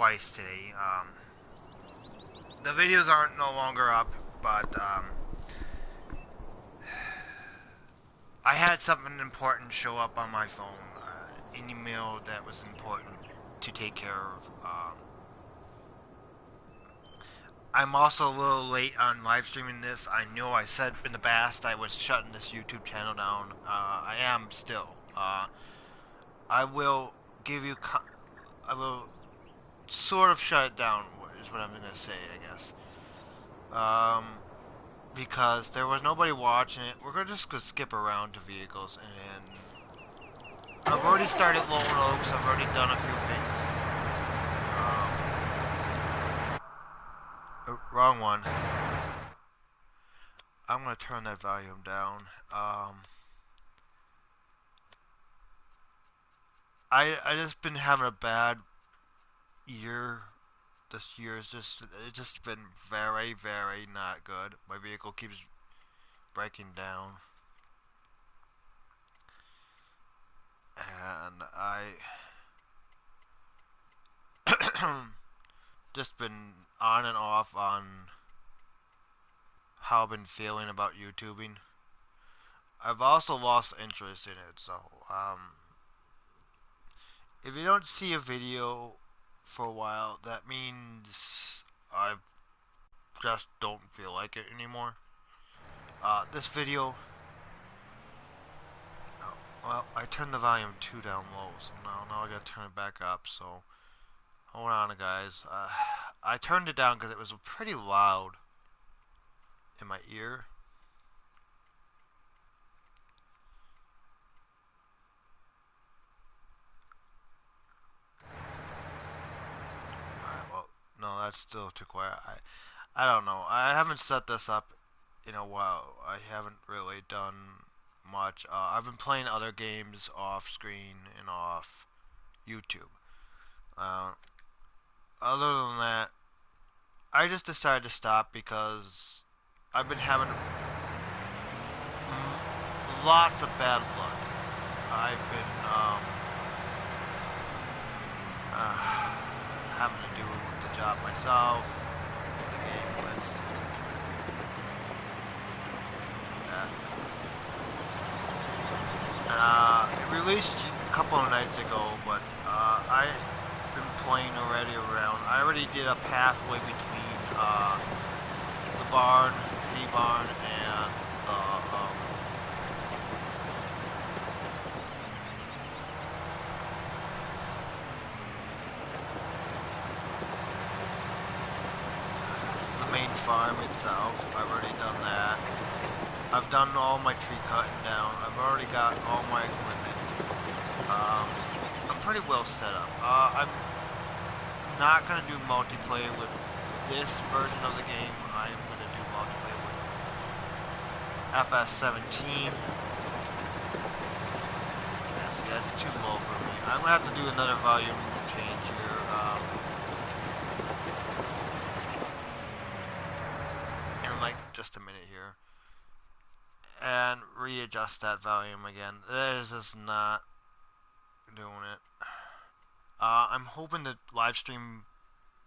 twice today. The videos aren't no longer up, but I had something important show up on my phone. An email that was important to take care of. I'm also a little late on live streaming this. I know I said in the past I was shutting this YouTube channel down. I am still. I will give you. I will sort of shut it down. Is what I'm gonna say, I guess. Because there was nobody watching it. We're gonna just go skip around to vehicles, and I've already started Lone Oaks. I've already done a few things. Wrong one. I'm gonna turn that volume down. I just been having a bad year. This year is it's just been very, very not good. My vehicle keeps breaking down, and I just been on and off on how I've been feeling about YouTubing. I've also lost interest in it, so if you don't see a video for a while, that means I just don't feel like it anymore. This video, well, I turned the volume too down low, so now I gotta turn it back up, so hold on guys. I turned it down because it was pretty loud in my ear. Well, no, that's still too quiet. I don't know. I haven't set this up in a while. I haven't really done much. I've been playing other games off screen and off YouTube. Other than that, I just decided to stop because I've been having lots of bad luck. I've been having to do the job myself. The game was it released a couple of nights ago, but I've been playing already around. I already did a pathway between the barn, the barn, and the main farm itself. I've already done that. I've done all my tree cutting down. I've already got all my equipment. I'm pretty well set up. I'm not going to do multiplayer with this version of the game. I'm going to do multiplayer with FS17. That's too low for me. I'm going to have to do another volume change here. In like just a minute here. And readjust that volume again. This is not doing it. I'm hoping to live stream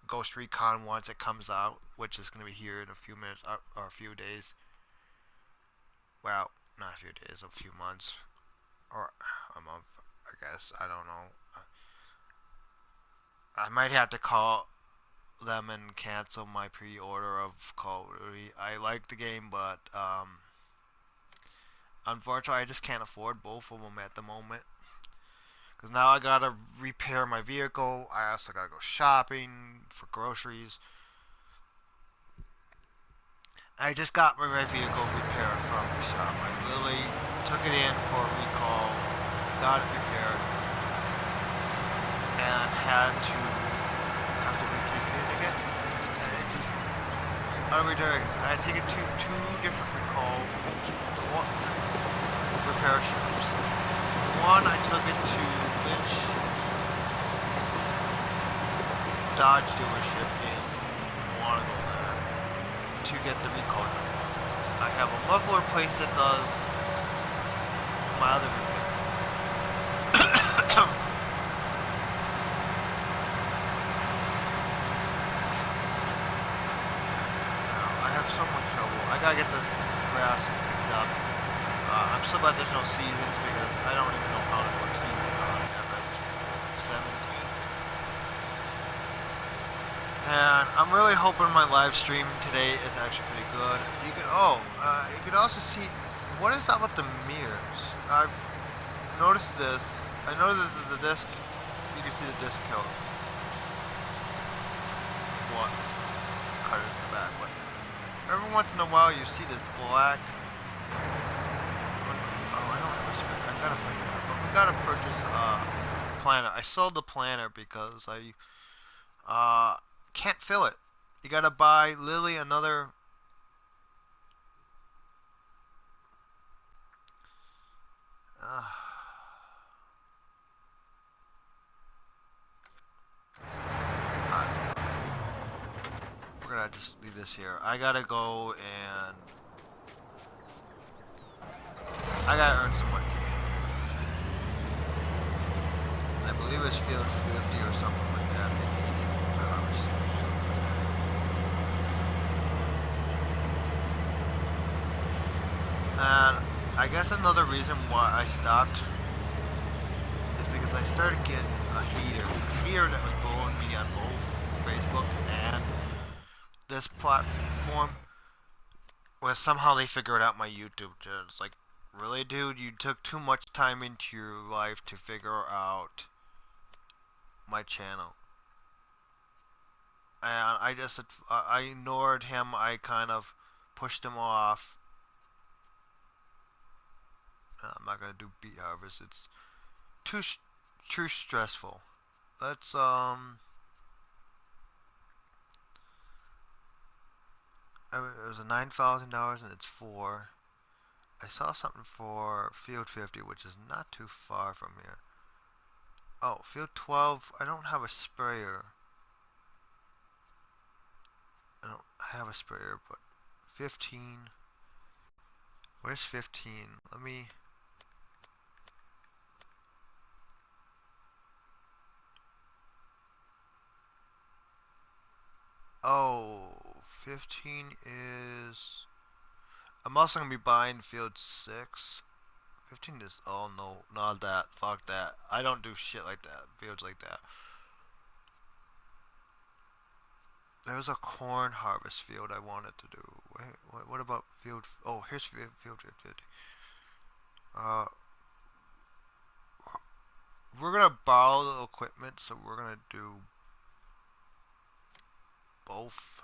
Ghost Recon once it comes out, which is going to be here in a few minutes or a few days. Well, not a few days, a few months or a month, I guess. I don't know. I might have to call them and cancel my pre-order of Call of Duty. I like the game, but unfortunately, I just can't afford both of them at the moment. Because now I gotta repair my vehicle. I also gotta go shopping for groceries. I just got my vehicle repaired from the shop. I literally took it in for a recall, got it repaired, and have to retake it in again. And it's just unredirect. I take it to two different recall repair shops. One, I took it to Lynch Dodge dealership in Monaco there to get the recall done. I have a muffler place that does my other repair. have so much trouble. I gotta get this grass picked up. I'm so glad there's no seasons because I don't even know how to put seasons on MS17. And I'm really hoping my live stream today is actually pretty good. You can also see what is up with the mirrors. I've noticed this. I noticed the disc. You can see the disc hill. What? Cut it in the back, but every once in a while you see this black. Oh, I don't have a spray. I gotta find that. But we gotta purchase a planner. I sold the planner because I can't fill it. You gotta buy literally another. Uh, we're gonna just leave this here. I gotta go and I gotta earn some money. I believe it's field 50 or something like that. And I guess another reason why I stopped is because I started getting a hater that was blowing me on both Facebook and this platform. Where somehow they figured out my YouTube channel. It's like, really, dude, you took too much time into your life to figure out my channel. And I ignored him. I kind of pushed him off. I'm not gonna do beet harvest. It's too stressful. Let's it was a $9,000 and it's 4. I saw something for field 50, which is not too far from here. Oh, field 12. I don't have a sprayer. I don't have a sprayer, but 15. Where's 15? Let me. Oh, 15 is. I'm also gonna be buying field 6. 15 is. Oh no, not that. Fuck that. I don't do shit like that. Fields like that. There's a corn harvest field I wanted to do. Wait, what about field? Oh, here's field 50. Uh, we're gonna borrow the equipment, so we're gonna do both.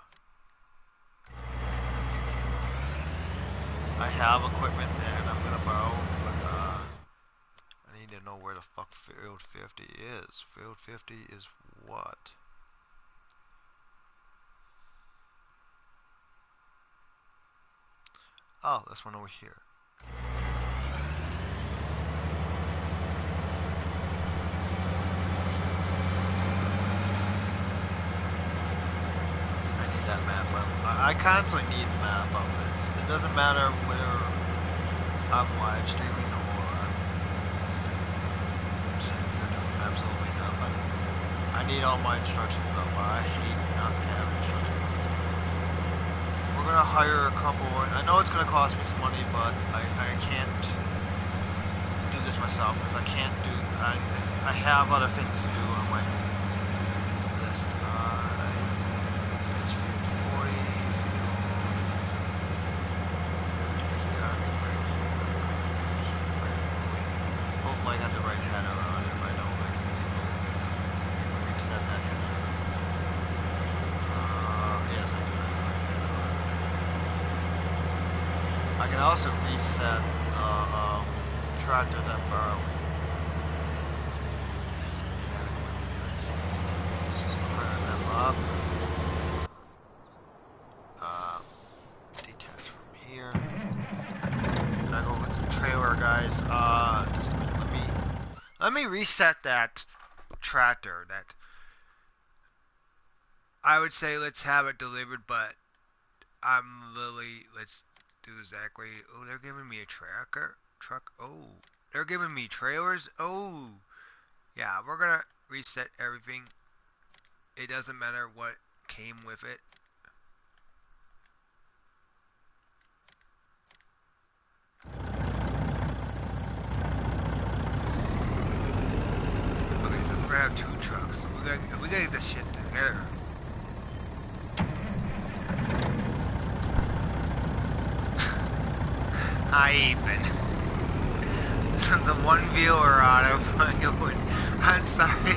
I have equipment and I'm gonna borrow, but I need to know where the fuck field 50 is. Field 50 is what? Oh, this one over here. I need that map up. I constantly need the map up. It doesn't matter whether I'm live streaming or I'm sitting here doing absolutely nothing. I need all my instructions up. I hate not having instructions. We're gonna hire a couple. I know it's gonna cost me some money, but I can't do this myself because I can't do. I have other things to do on my list. It's field 40. Hopefully I got the right header on it. If I don't, I can reset that header. Yes, I do have the right header on it. I can also reset the tractor that I'm borrowing. Let's turn them up. Detach from here. And I go with the trailer, guys. Just a minute. Let me reset that tractor. That I would say let's have it delivered, but I'm literally let's do exactly. Oh, they're giving me a truck. Oh, they're giving me trailers. Oh, yeah. We're gonna reset everything. It doesn't matter what came with it. We gotta get this shit together. Hi, Ethan. The one viewer out of Hollywood. I'm sorry.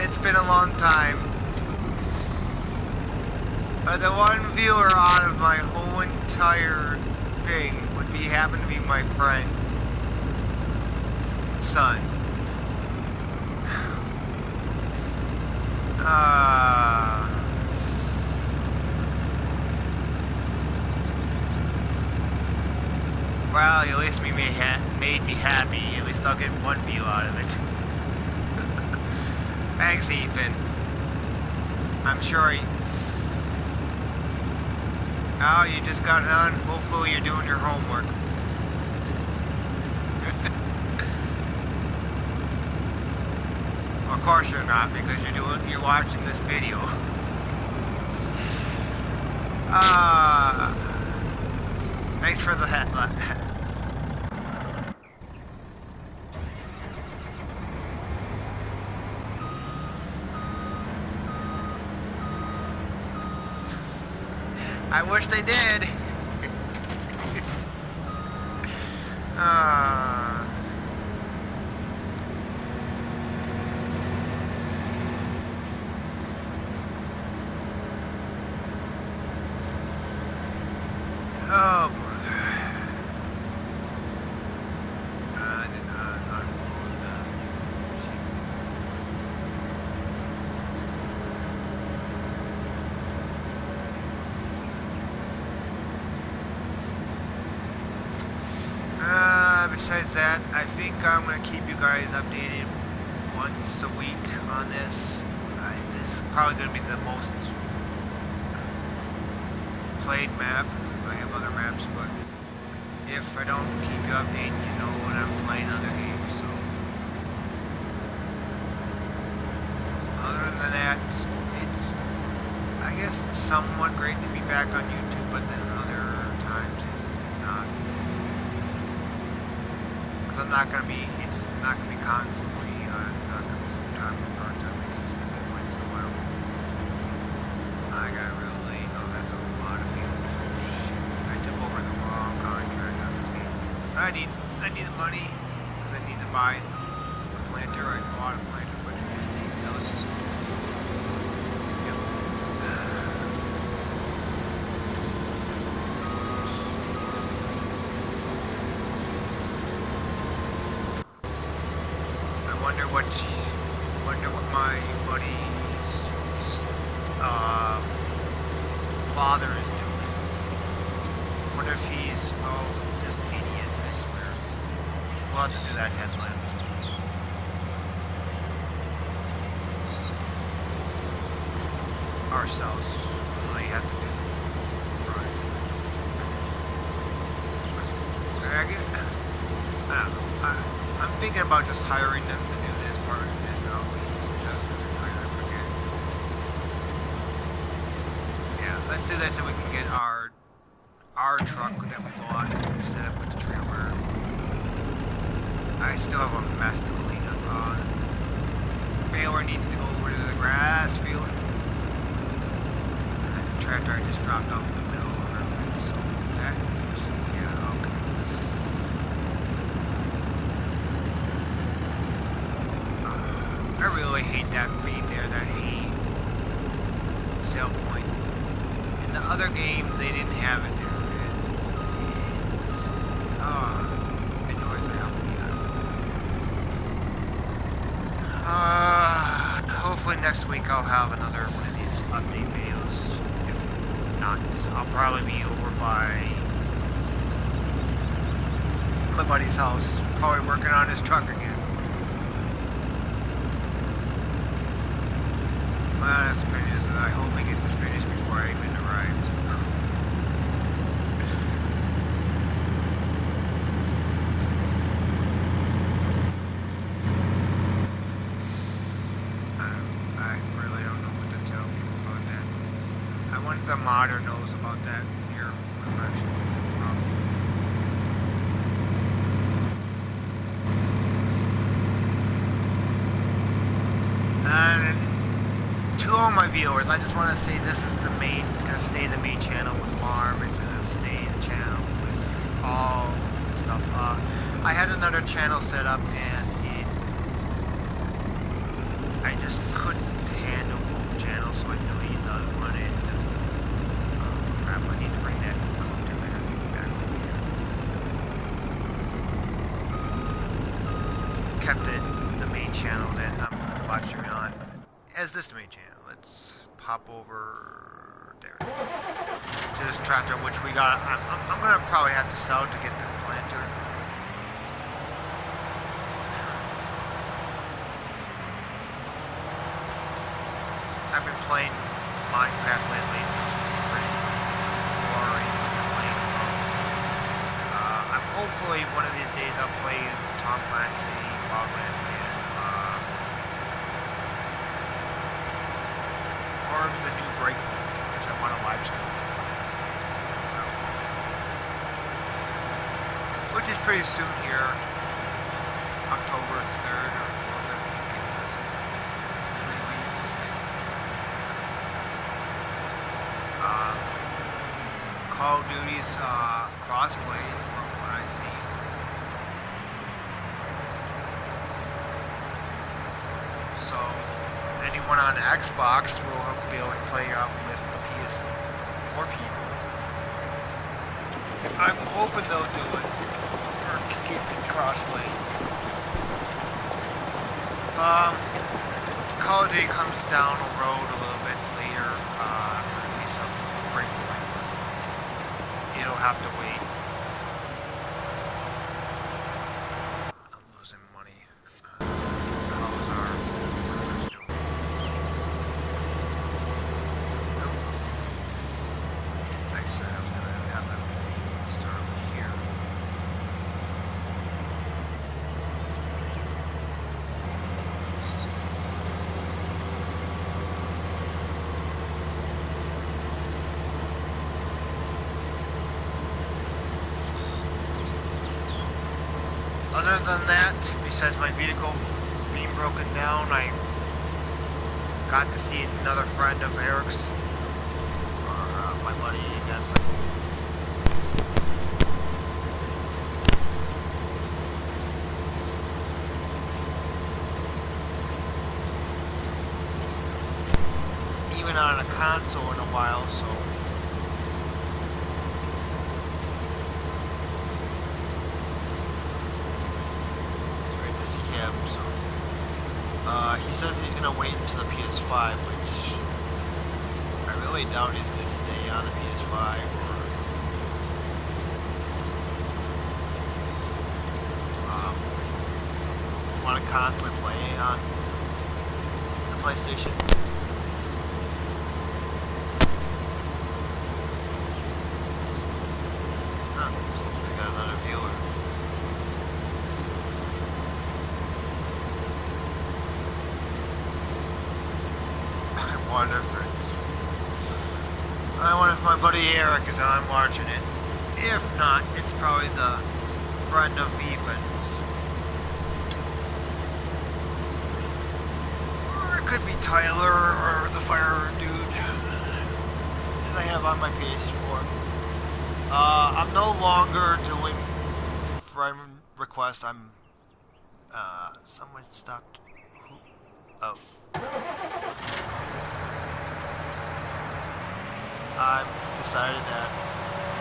It's been a long time. But the one viewer out of my whole entire thing would be happen to be my friend's son. Well, at least made me happy. At least I'll get one view out of it. Thanks, Ethan. I'm sure he... Oh, you just got done? Hopefully you're doing your homework. Of course you're not, because you're watching this video. Thanks for the headline. I wish they did. Oh, brother. I did not unload the besides that, I think I'm going to keep you guys updated once a week on this. This is probably going to be the most played map. I have other maps, but if I don't keep you updated, you know when I'm playing other games. So, other than that, I guess it's somewhat great to be back on YouTube, but then other times it's not. Because it's not going to be constantly, not going to be full-time or part-time. It's just going to be once in a while. I got really, that's a lot of feeling. I took over the wrong contract on this game. I need the money, because I need to buy a planter. I bought a planter, but I didn't sell it. Wonder what my buddy's father is doing. Wonder if he's just an idiot, I swear. We'll have to do that headline. Ourselves. All you have to do. Right. I don't know. I'm thinking about just hiring them to do this part and I'll just forget. Yeah, let's do that so we can get our truck that we bought set up with the trailer. I still have a mess to clean up. Baylor needs to go over to the grass field. And the tractor I just dropped off in the middle of everything, so that, yeah, okay. I really hate that being there, that hay sell point. In the other game, they didn't have it there. It annoys the hell out of me. Hopefully next week I'll have another one of these update videos. If not, I'll probably be over by my buddy's house, probably working on his truck again. My last opinion is that I hope he gets it finished before I even arrived. I really don't know what to tell people about that. I wonder if the modder knows about that here. And To all my viewers, I just want to say this is the main, gonna stay the main channel with farm. It's gonna stay the channel with all stuff. I had another channel set up and I just couldn't handle both channels, so I deleted the other one and just crap. I need to bring that cultivator thing back over here. Kept it the main channel that I'm live streaming on. As this main channel, let's pop over there. To this tractor, which we got. I'm gonna probably have to sell to get the planter. I've been playing Minecraft lately, which is pretty boring playing alone. I'm hopefully one of these days I'll play Tom Clancy, Wildlands again. Or the new Breakpoint, which I want to live stream. So, which is pretty soon here, October 3rd or 4th, I think it is. 3 weeks. Call of Duty's crossplay, from what I see. So anyone on Xbox will be able to play out with the PS4 people. I'm hoping they'll do it, or keep it crossplay. Call of Duty comes down the road a little bit later, release of Breakpoint. It'll have to wait. I'm losing money. How's our workers doing? Nope. Like I said, I was gonna have that start over here. Other than that, besides my vehicle being broken down, I got to see another friend of Eric's, or my buddy, I guess. Even on a console in a while, so. He says he's gonna wait until the PS5, which I really doubt he's gonna stay on the PS5. Or want to constantly play on the PlayStation. Huh, I got another viewer. I wonder if my buddy Eric is on watching it. If not, it's probably the friend of Ethan's. Or it could be Tyler or the fire dude that I have on my PS4. I'm no longer doing friend request. I'm someone stopped. Who? Oh. I've decided that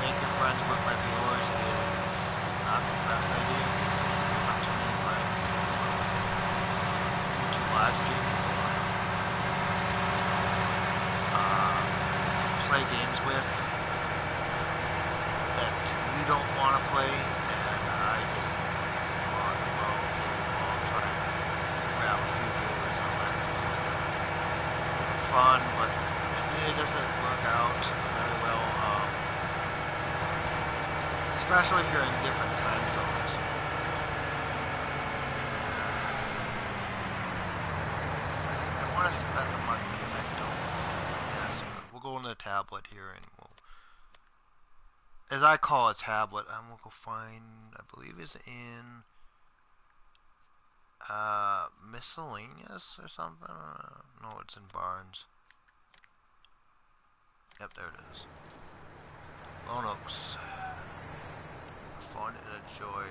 making friends with my viewers is not the best idea. Not too many friends to live stream or play games with that you don't want to play, and I just want to I'll try to grab a few viewers and let them play with them. It's fun, but it doesn't work out very well, especially if you're in different time zones. I want to spend the money, and I don't. Yeah, so we'll go on the tablet here, and we'll, as I call a tablet, we'll go find, I believe it's in miscellaneous or something. No, it's in Barnes. Yep, there it is. Lone Oaks. A fun and a joy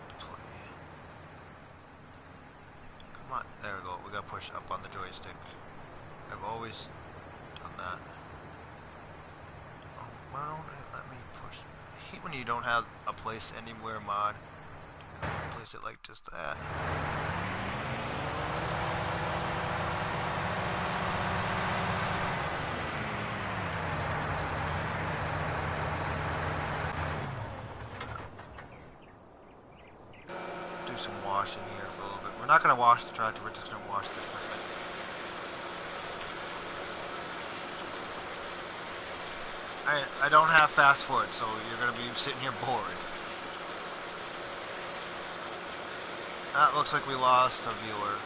to play. Come on, there we go. We gotta push up on the joystick. I've always done that. Oh, why don't they let me push? I hate when you don't have a place anywhere mod. Place it like just that. Do some washing here for a little bit. We're not going to wash the tractor, we're just going to wash the equipment. I don't have fast forward, so you're going to be sitting here bored. That looks like we lost a viewer.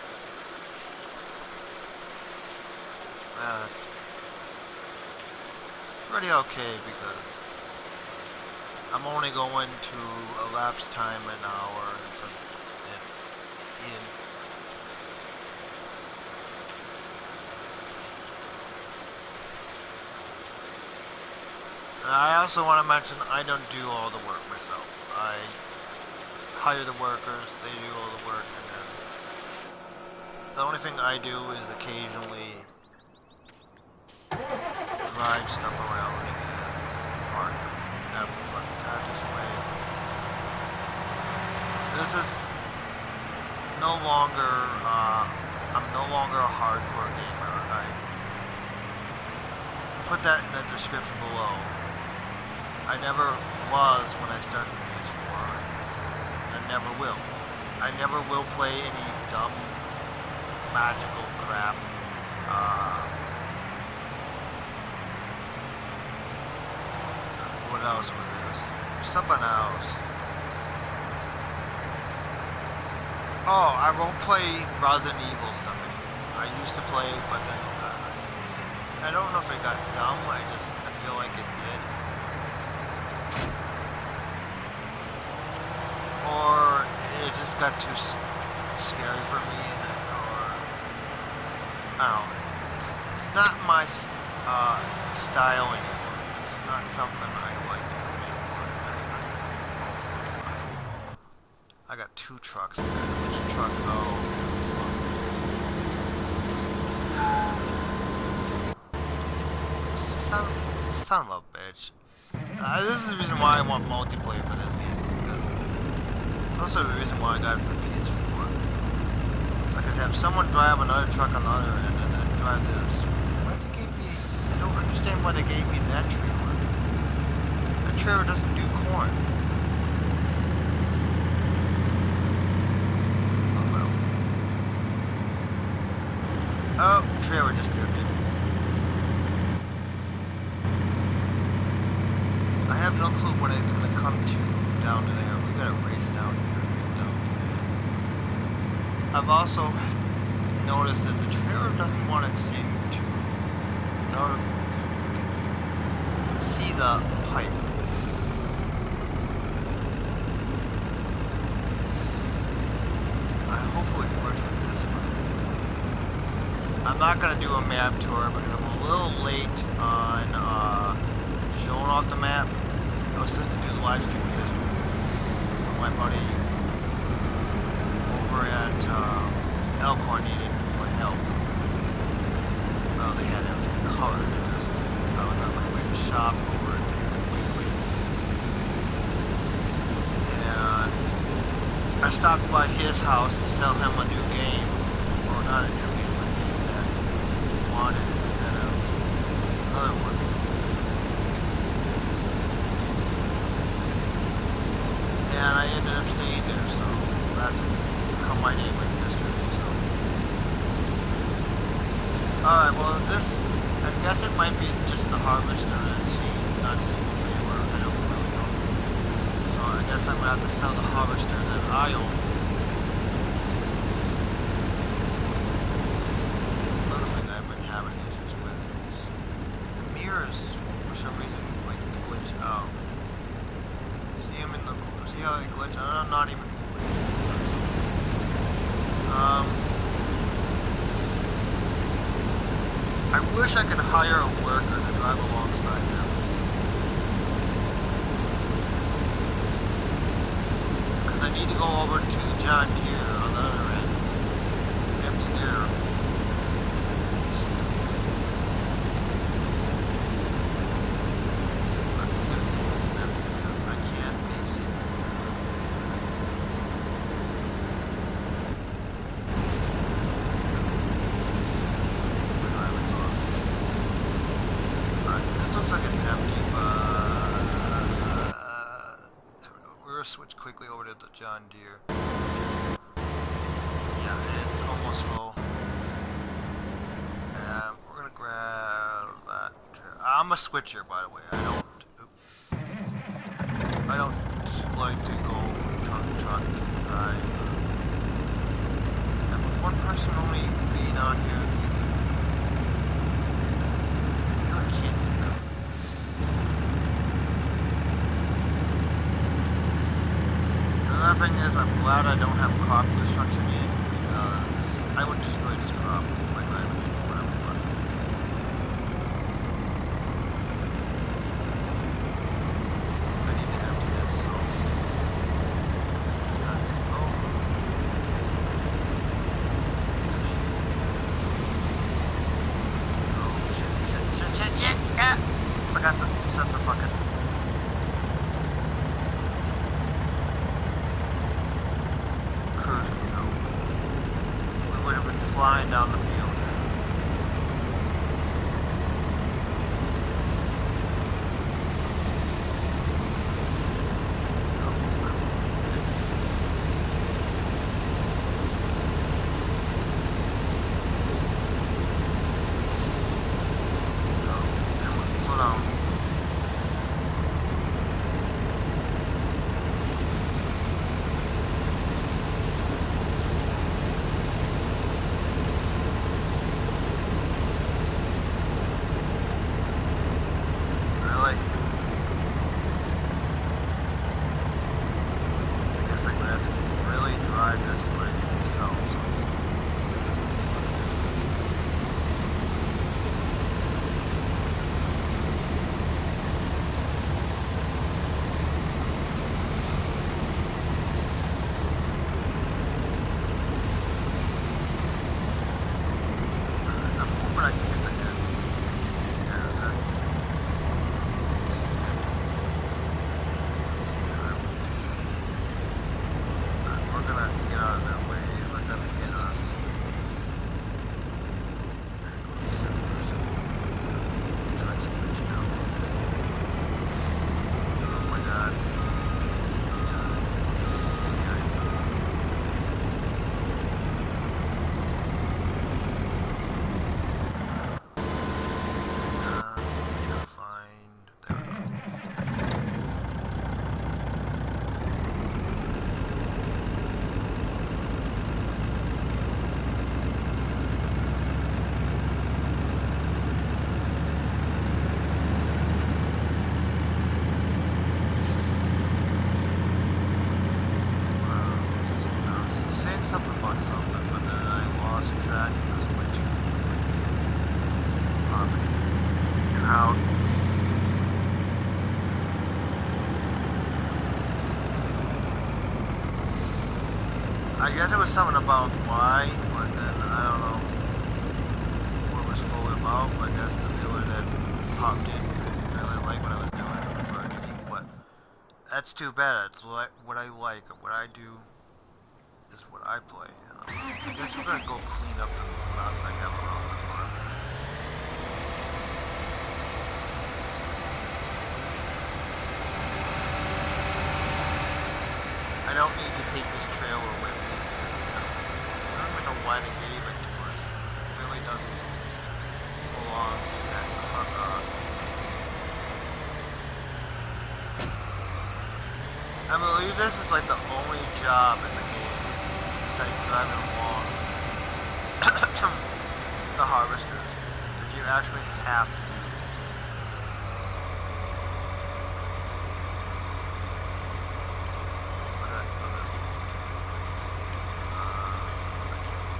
That's pretty okay because I'm only going to elapsed time an hour and so it's in. And I also want to mention I don't do all the work myself. I hire the workers, they do all the work, and then the only thing I do is occasionally drive stuff around and park the tractors away. This is no longer, I'm no longer a hardcore gamer. I put that in the description below. I never was when I started PS4. I never will. I never will play any dumb magical crap. What else was there? Something else. Oh, I won't play Resident Evil stuff anymore. I used to play, but then I don't know if it got dumb. I feel like it did. Or it just got too scary for me, or I don't know. It's not my style anymore. It's not something I like anymore. I got two trucks. Which truck? Oh. Son of a bitch. This is the reason why I want multiplayer for this game. It's also the reason why I got it for PS4. I could have someone drive another truck on the other end and then drive this. Why they gave me? I don't understand why they gave me that trailer. That trailer doesn't do corn. Oh well. Oh, the trailer just drifted. I have no clue when it's gonna come to down to there. We gotta race down here. I've also noticed that the trailer doesn't want to seem to see the pipe. Hopefully it works with this one. I'm not going to do a map tour because I'm a little late on showing off the map. I was supposed to do the live stream because my buddy over at Elkhorn needed my help. Well, they had everything covered. I was on my way to shop over it. And I stopped by his house to sell him a new game. Or not a new game, but a game that he wanted instead of another one. And I ended up staying there, so that's how my name went yesterday, so. Alright, well this, I guess it might be just the harvester that's not seeing the viewer, I don't really know. So I guess I'm gonna have to sell the harvester that I own. Another thing I've been having issues with is the mirrors, for some reason, like glitch out. See them in the, see how they glitch? I'm not even I wish I could hire a worker to drive alongside them. Because I need to go over to John Deere on the other end. Empty there. Switch quickly over to the John Deere. Yeah, it's almost full. And we're gonna grab that. I'm a switcher, by the way. I don't like to go from truck to truck to drive. And with one person only being on here, you really can't do that. Another thing is, I'm glad I don't have crop destruction in, because I would destroy this crop by driving it, whatever it was. I need to empty this, so let's go. Oh, shit. Ah! Forgot to set the fucking... flying down the field. Slow down. I guess it was something about why, but then I don't know what it was fully about. I guess the viewer that popped in really liked what I was doing for a game, but that's too bad. It's what I like, what I do is what I play. I guess we're gonna go clean up the mess I have around the farm. I don't need to take this trailer with me. I don't even know why they gave it to us. It really doesn't belong to that I believe this is like the only job in the game besides driving along the harvesters that you actually have to do.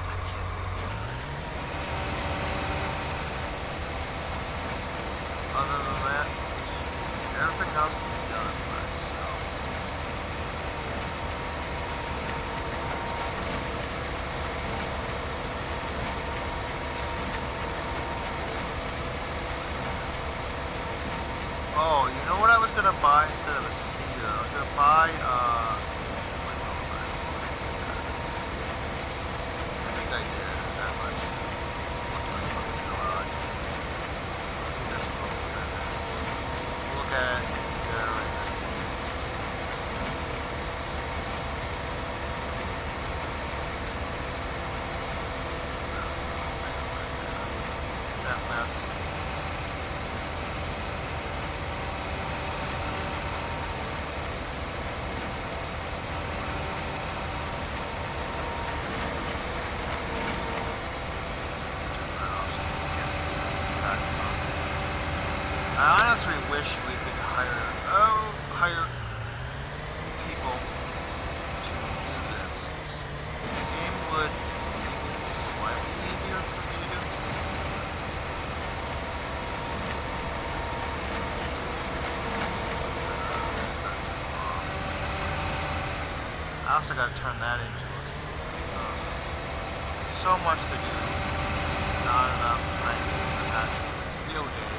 I can't see it. gonna buy instead of a cedar. I was gonna buy I think I did that much. This book here. Look at it together right now. That mess. I honestly wish we could hire people to do this. The game would make it slightly easier for me to do. I also got to turn that into a so much to do. Not enough time for that real day.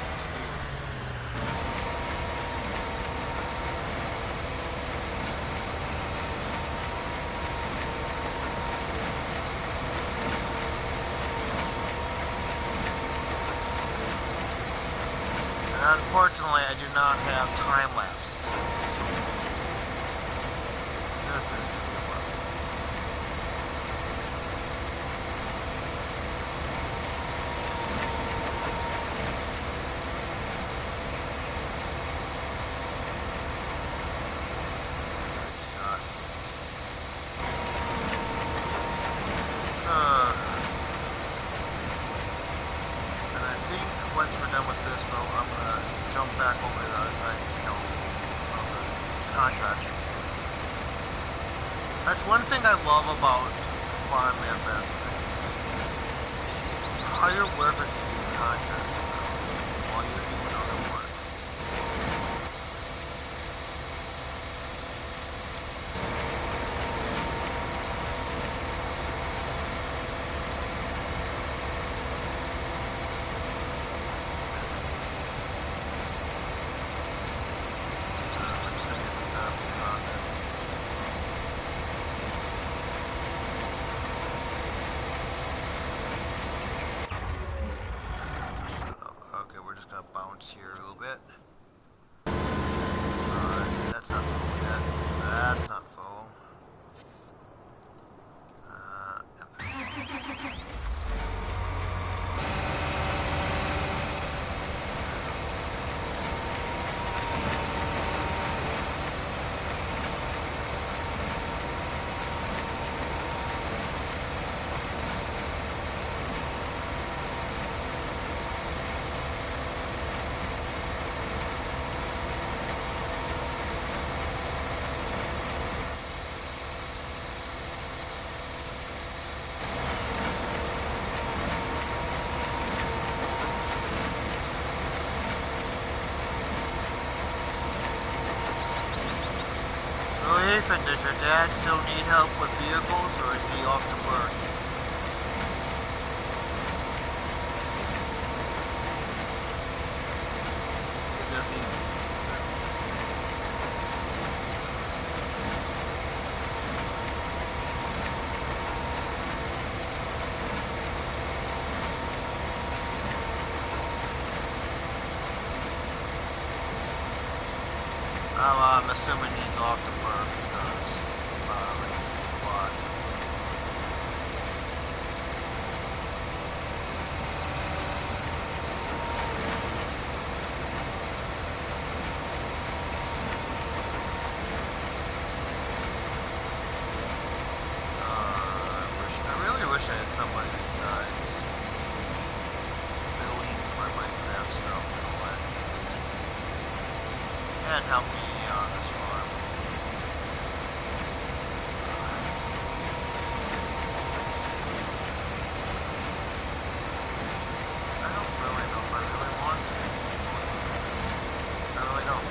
Unfortunately, I do not have time lapse. So this is going to be work. Nice shot. And I think once we're done with this, though, I'm going to jump back over to the other side and see how the contract. That's one thing I love about Farm FS. Hire workers to do contracts while you're doing other work. Here a little bit. That's not full yet. That's not full. Ethan, does your dad still need help with vehicles, or is he off to work? Does he? I'm assuming he's off to work because what? I really wish I had somebody besides building my Minecraft stuff and all that, and help me on this farm. I don't really know if I really want to. I really don't.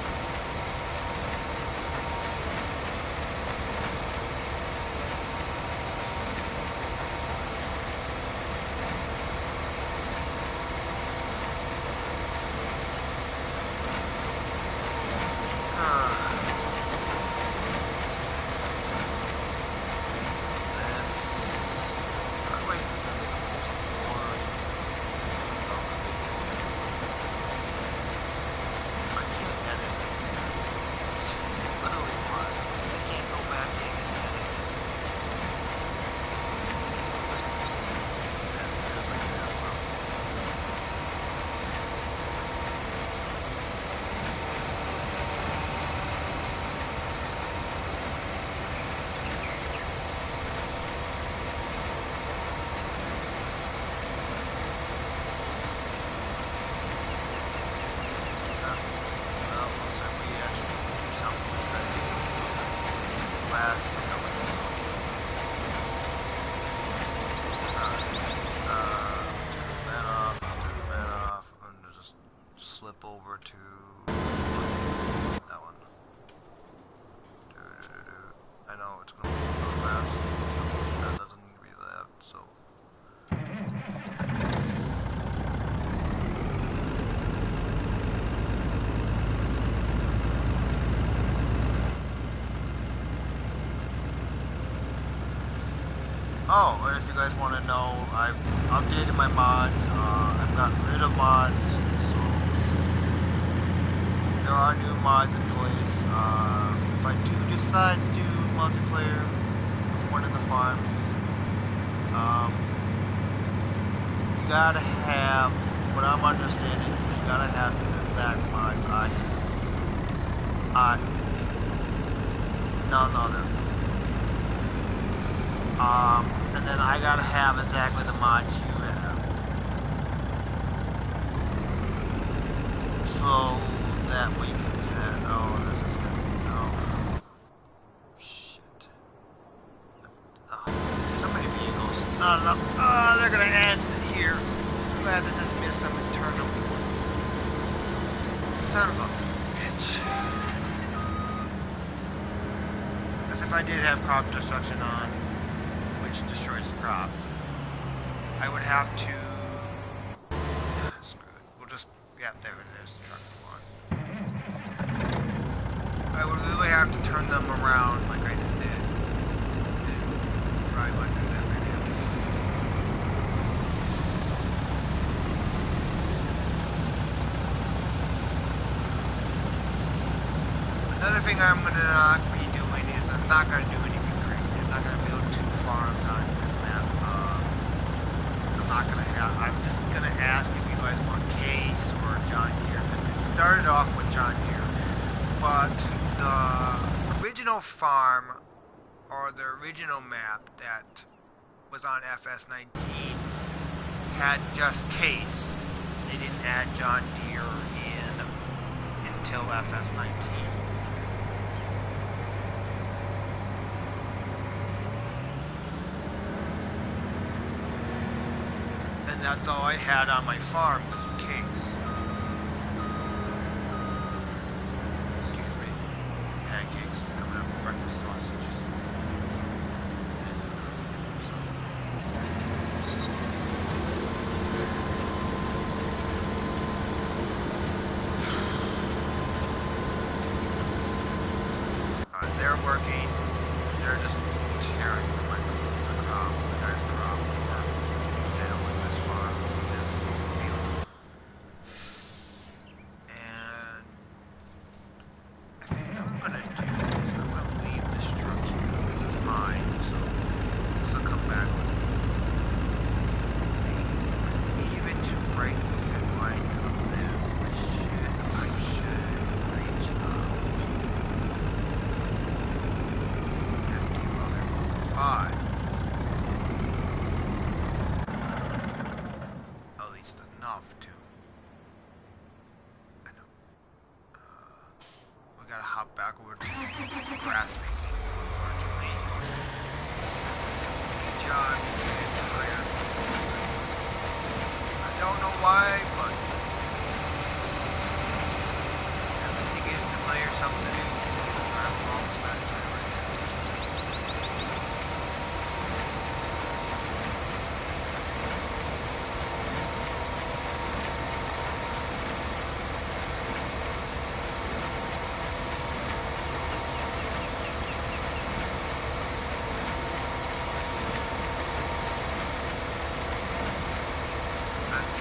jump over to that one. I know it's going to be to the left. That doesn't need to be left, so. Oh, and if you guys want to know, I've updated my mods. I've gotten rid of mods, so there are new mods in place. If I do decide to do multiplayer with one of the farms, you gotta have, what I'm understanding, you gotta have the exact mods on none other. And then I gotta have exactly the mods you have. So that we can, oh, this is gonna be, oh, shit. Oh, so many vehicles, not enough. Oh, they're gonna end here. I'm gonna have to dismiss them and turn them. Son of a bitch. As if I did have crop destruction on, destroys the crop, I would have to screw it. We'll just, yeah, there's the truck one. I would really have to turn them around like I just did and drive under them right now. Another thing I'm gonna not be doing is I'm not gonna do anything crazy. I'm not gonna build two farms on this map. I'm just gonna ask if you guys want Case or John Deere, because it started off with John Deere, but the original farm, or the original map that was on FS19 had just Case. They didn't add John Deere in until FS19. That's all I had on my farm was cakes. Excuse me. Pancakes coming up, breakfast sausages. They're working. They're just tearing the crop, the guy's crop.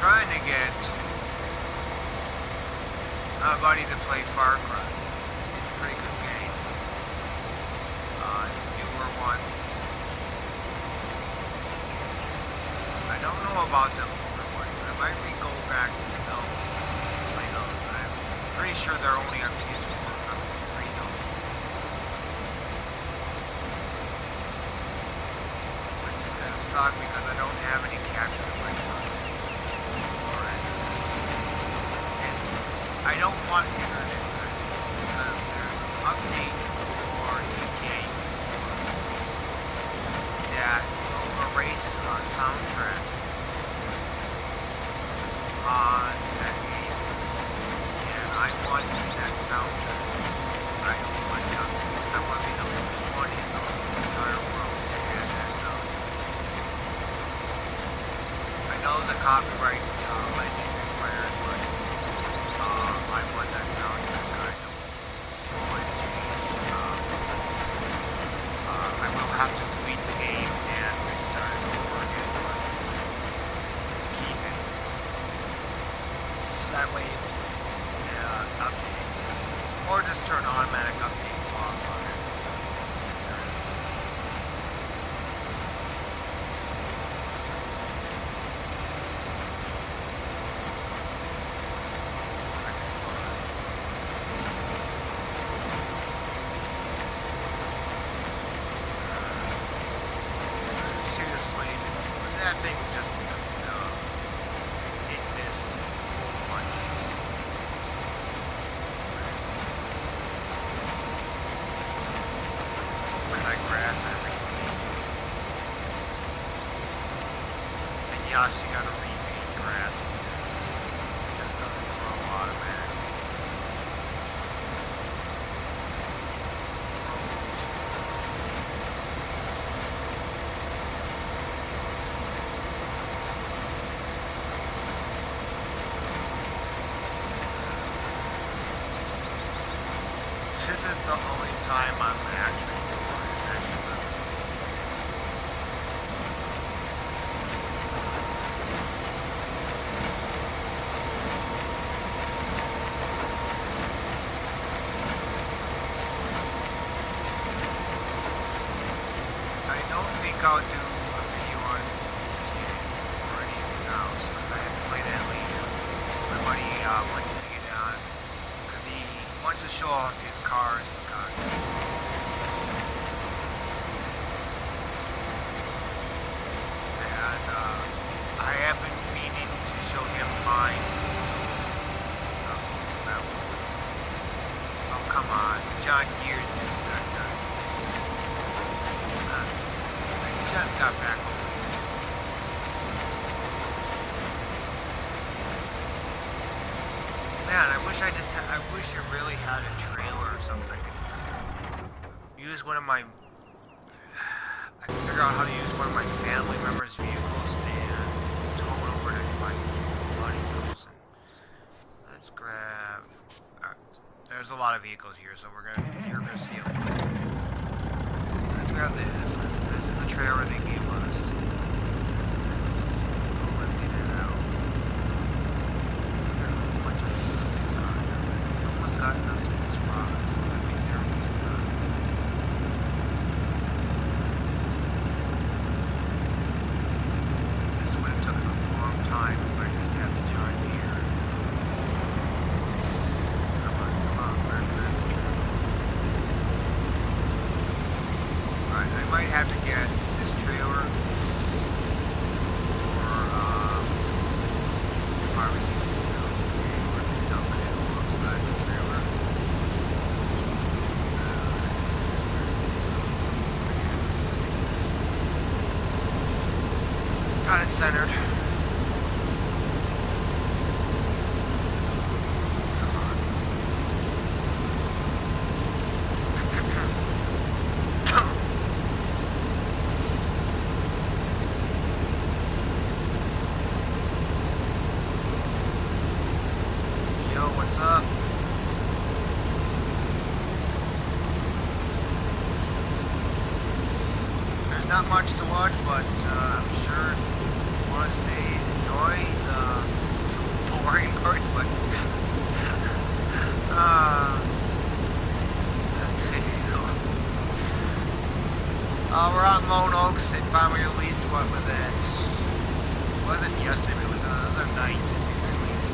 Trying to get a buddy to play Far Cry. It's a pretty good game. Newer ones. I don't know about the older ones. I might go back to those and play those. I'm pretty sure they're only on PS4. I'm 3 though. Which is gonna suck because I don't have any capture device on it. I don't want internet because there's an update for GTA 4 that will erase a soundtrack on that game. want that soundtrack. I don't want to. I want to be the only one in the entire world that has that soundtrack. I know the copyright license expired, but I want that soundtrack. I don't want to change. I will have to delete the game and restart it over again, but to keep it. So that way, update. Or just turn automatic update off on it. Seriously, that thing just it missed a whole bunch. With that grass and everything. And yes, you gotta repaint grass. It just doesn't grow automatically. This is the only time I'm actually doing it. I don't think I'll do a video on GTA or anything else, because I had to play that later. My buddy wants me to get on, because he wants to show off his cars he's got. And I have been meaning to show him mine, so oh come on, John Deere just got done. I just got back home. Man, I wish I wish it really had a trailer or something. I could use one of my, I can figure out how to use one of my family members' vehicles and tow it over to my buddy's house. Let's grab, there's a lot of vehicles here, so you're gonna see them. Let's grab this. This is the trailer they gave us. Let's go empty it out. Almost got enough to this rock, so that makes everything good. This would have taken a long time if I just had the John Deere. Come on, where's the trailer? Alright, I might have to get this trailer or harvesting. Got it centered. Come on. Yo, what's up? There's not much to watch, but I'm sure want to enjoy the boring parts, but let's see. We're on Lone Oaks. They finally released, what was it? It wasn't yesterday, it was another night it released.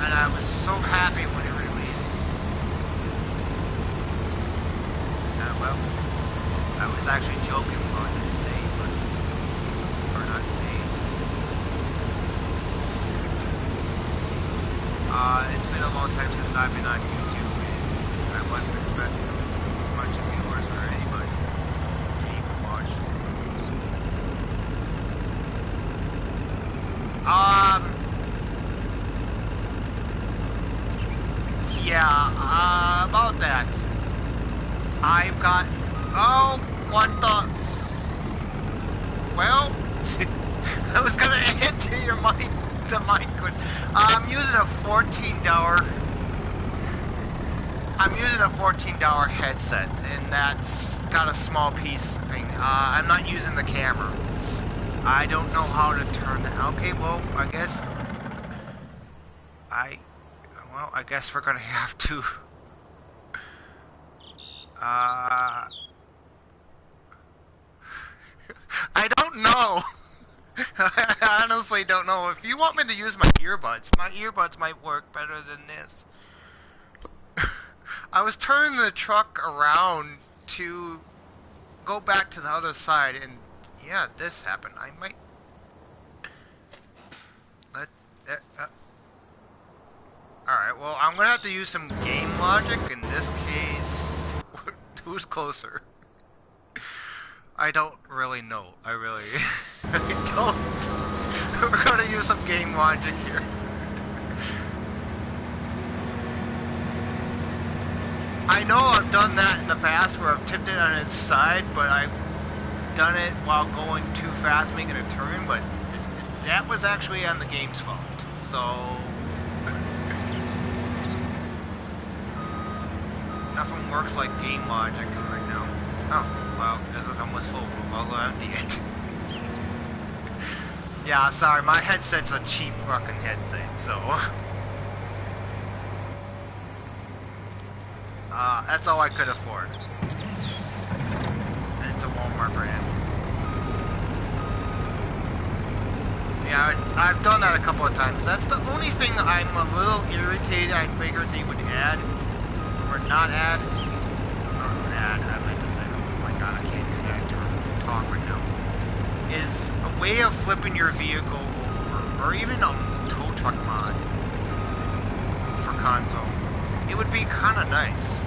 And I was so happy when it released. Well, I was actually joking about this day, but or not today. It's been a long time since I've been on YouTube, and I wasn't expecting a bunch of viewers or anybody to even watch. I've got... Oh, what the... Well, I was gonna answer your mic, the mic question. I'm using a $14... I'm using a $14 headset, and that's got a small piece thing. I'm not using the camera. I don't know how to turn that. Okay, well, I guess... Well, I guess we're gonna have to... I don't know. I honestly don't know. If you want me to use my earbuds might work better than this. I was turning the truck around to go back to the other side, and yeah, this happened. I might... Alright, well, I'm gonna have to use some game logic. In this case, who's closer? I don't really know. I really... I don't... We're gonna use some game logic here. I know I've done that in the past where I've tipped it on its side, but I've done it while going too fast making a turn, but that was actually on the game's fault. So... Nothing works like game logic right now. Oh, well, this is almost full. I'll empty it. Yeah, sorry, my headset's a cheap fucking headset, so... that's all I could afford. And it's a Walmart brand. Yeah, I've done that a couple of times. That's the only thing I'm a little irritated I figured they would add. Or not add. Or add, I meant to say. Oh my god, I can't do that or talk right now. Is a way of flipping your vehicle over. Or even a tow truck mod. For console. It would be kind of nice.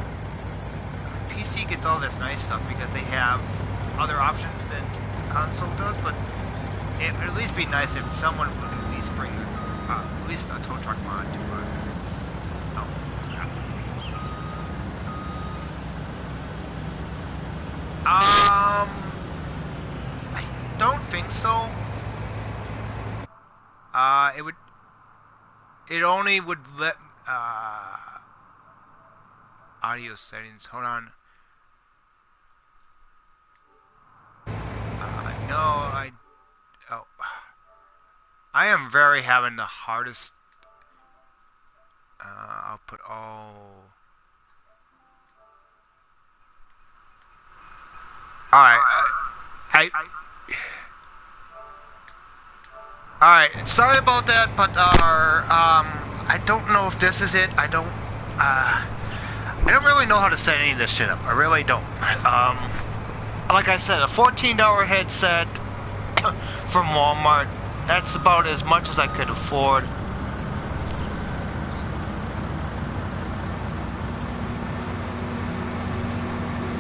PC gets all this nice stuff because they have other options than console does, but it would at least be nice if someone would at least bring at least a tow truck mod to us. Oh, crap. I don't think so. It only would let, audio settings, hold on. I am very having the hardest, I'll put all, alright, alright, sorry about that, but, I don't know if this is it. I don't really know how to set any of this shit up. I really don't. Like I said, a $14 headset from Walmart, that's about as much as I could afford.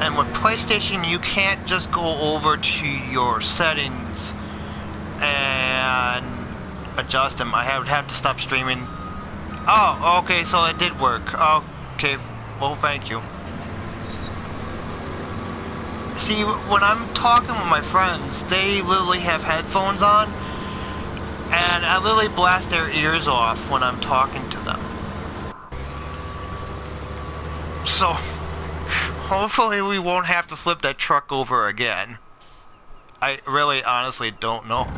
And with PlayStation, you can't just go over to your settings and adjust them. I would have to stop streaming. Oh, okay, so it did work. Okay, well, thank you. See, when I'm talking with my friends, they literally have headphones on, and I literally blast their ears off when I'm talking to them. So, hopefully we won't have to flip that truck over again. I really, honestly don't know.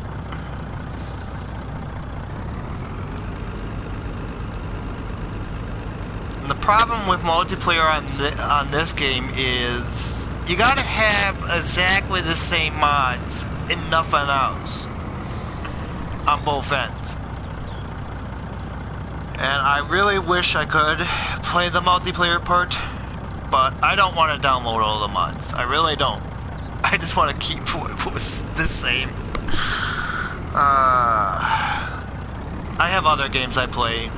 And the problem with multiplayer on this game is you gotta have exactly the same mods and nothing else on both ends. And I really wish I could play the multiplayer part, but I don't want to download all the mods. I really don't. I just want to keep what was the same. I have other games I play.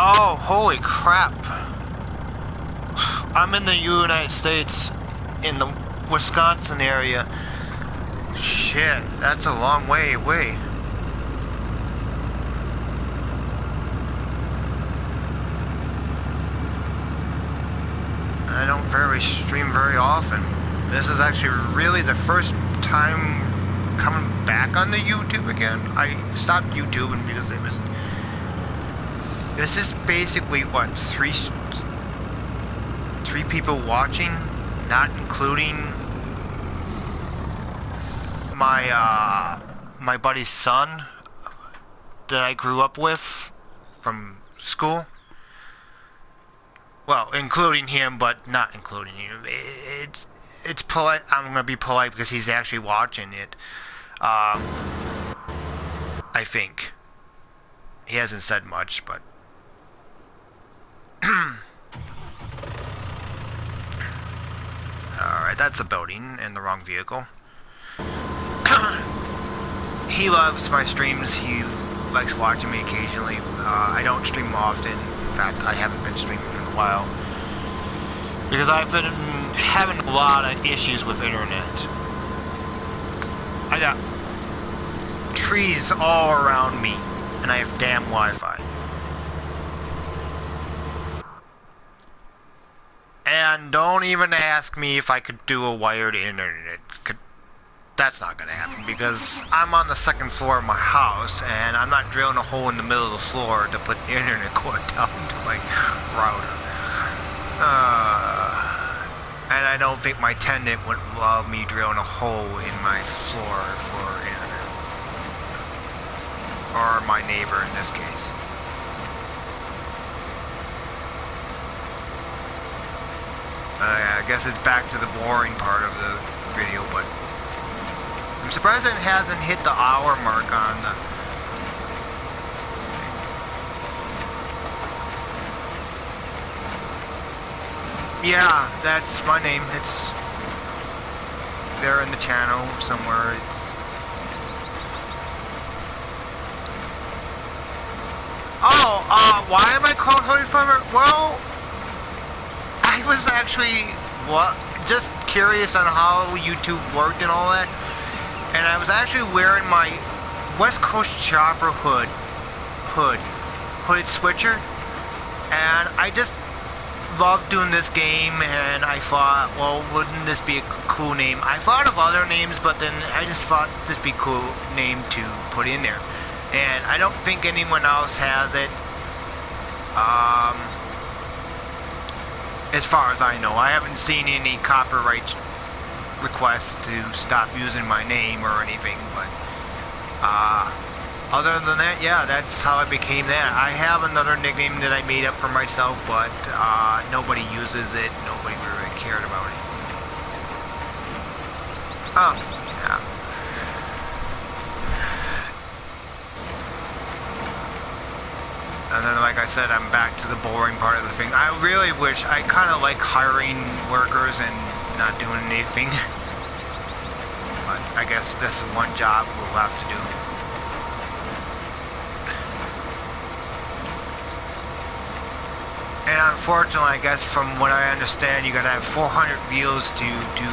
Oh, holy crap. I'm in the United States, in the Wisconsin area. Shit, that's a long way away. I don't stream very often. This is actually really the first time coming back on the YouTube again. I stopped YouTubing because it was... This is basically, what, three people watching? Not including my buddy's son that I grew up with from school. Well, including him, but not including him. It's polite. I'm gonna be polite because he's actually watching it. I think he hasn't said much, but alright, that's a building in the wrong vehicle. He loves my streams. He likes watching me occasionally. I don't stream often. In fact, I haven't been streaming in a while because I've been having a lot of issues with internet. I got trees all around me and I have damn Wi-Fi. And don't even ask me if I could do a wired internet. That's not gonna happen because I'm on the second floor of my house and I'm not drilling a hole in the middle of the floor to put the internet cord down to my router. And I don't think my tenant would love me drilling a hole in my floor for internet. Or my neighbor in this case. I guess it's back to the boring part of the video, but I'm surprised it hasn't hit the hour mark on the... Yeah, that's my name. It's there in the channel somewhere. It's... Oh, why am I called horrifying? Well, I was actually just curious on how YouTube worked and all that. And I was actually wearing my West Coast Chopper hooded switcher, and I just loved doing this game, and I thought, well, wouldn't this be a cool name? I thought of other names, but then I just thought this would be a cool name to put in there, and I don't think anyone else has it, as far as I know. I haven't seen any copyright request to stop using my name or anything, but other than that, yeah, that's how I became that. I have another nickname that I made up for myself, but nobody uses it. Nobody really cared about it. Oh, yeah. And then, like I said, I'm back to the boring part of the thing. I really wish, I kind of like hiring workers and not doing anything. But I guess this is one job we'll have to do. And unfortunately, I guess from what I understand, you gotta have 400 views to do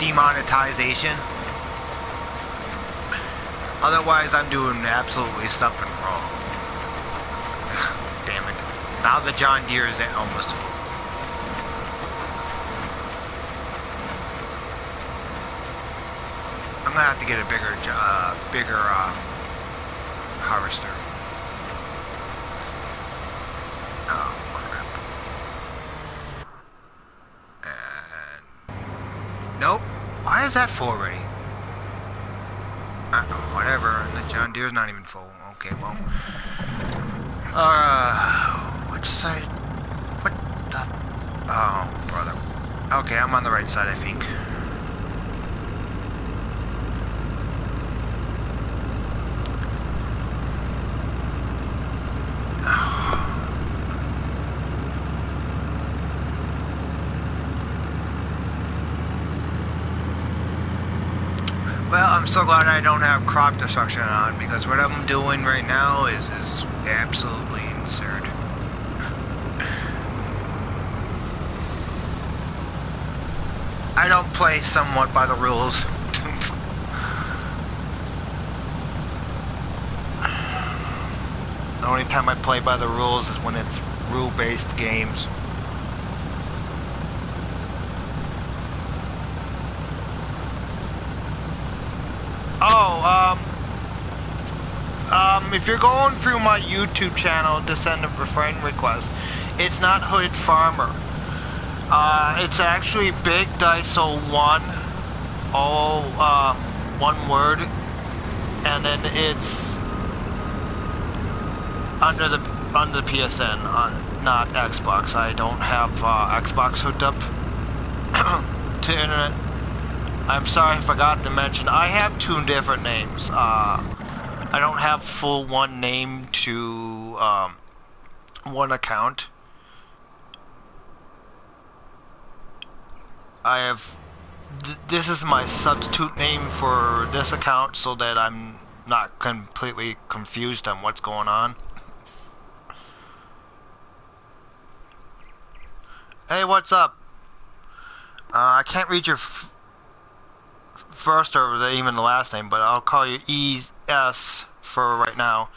demonetization. Otherwise, I'm doing absolutely something wrong. Damn it. Now the John Deere is almost full. I'm gonna have to get a bigger harvester. Oh, crap. And... Nope. Why is that full already? Whatever. The John Deere's not even full. Okay, well. Which side? What the... Oh, brother. Okay, I'm on the right side, I think. I'm so glad I don't have crop destruction on, because what I'm doing right now is absolutely absurd. I don't play somewhat by the rules. The only time I play by the rules is when it's rule-based games. Oh, if you're going through my YouTube channel to send a friend request, it's not Hooded Farmer. It's actually Big Daiso 1, all one word, and then it's under the PSN, not Xbox. I don't have Xbox hooked up to internet. I'm sorry, I forgot to mention, I have 2 different names. I don't have full one name to one account. I have, this is my substitute name for this account so that I'm not completely confused on what's going on. Hey, what's up? I can't read your first or even the last name, but I'll call you ES for right now.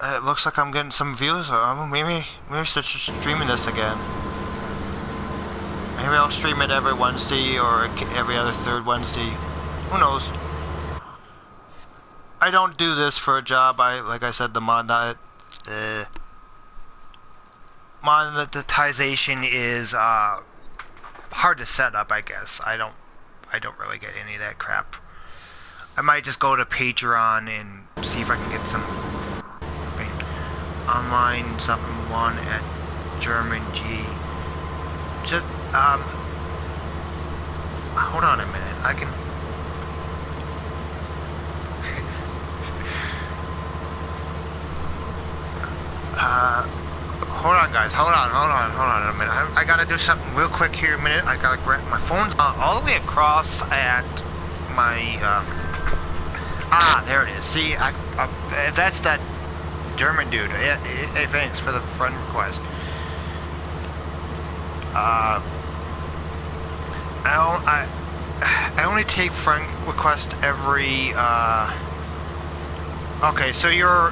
It looks like I'm getting some views. Maybe I should streaming this again. Maybe I'll stream it every Wednesday or every other third Wednesday. Who knows? I don't do this for a job. Like I said, the monetization is hard to set up, I guess. I don't really get any of that crap. I might just go to Patreon and see if I can get some online something one at German G. Just hold on a minute. I can hold on, guys. Hold on a minute. I gotta do something real quick here a minute. I gotta grab my phone's all the way across at my there it is. See, if that's that German dude. Hey, thanks for the friend request. I only take friend requests every okay, so you're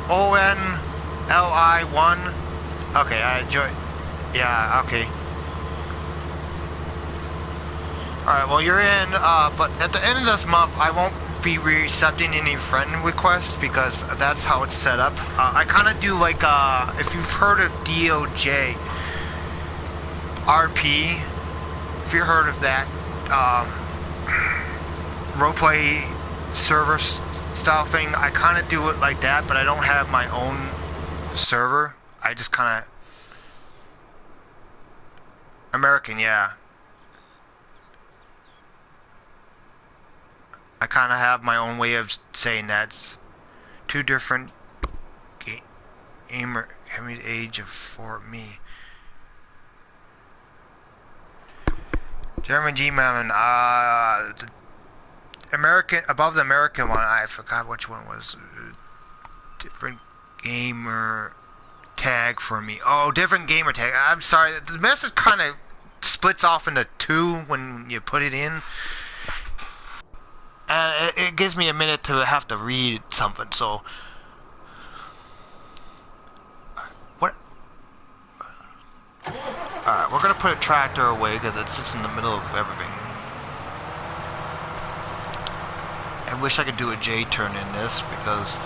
ONLI1. Okay, I enjoy. Yeah, okay. Alright, well, you're in, but at the end of this month, I won't be accepting any friend requests because that's how it's set up. I kind of do like, if you've heard of DOJ RP, if you've heard of that, roleplay server style thing, I kind of do it like that, but I don't have my own server. I just kind of American, yeah. I kind of have my own way of saying that's 2 different gamer age of for me. German G-Man, the American, above the American one, I forgot which one was. Different gamer tag for me. Oh, different gamer tag. I'm sorry, the message kind of splits off into 2 when you put it in. And it gives me a minute to have to read something, so... What? Alright, we're gonna put a tractor away because it's just in the middle of everything. I wish I could do a J-turn in this because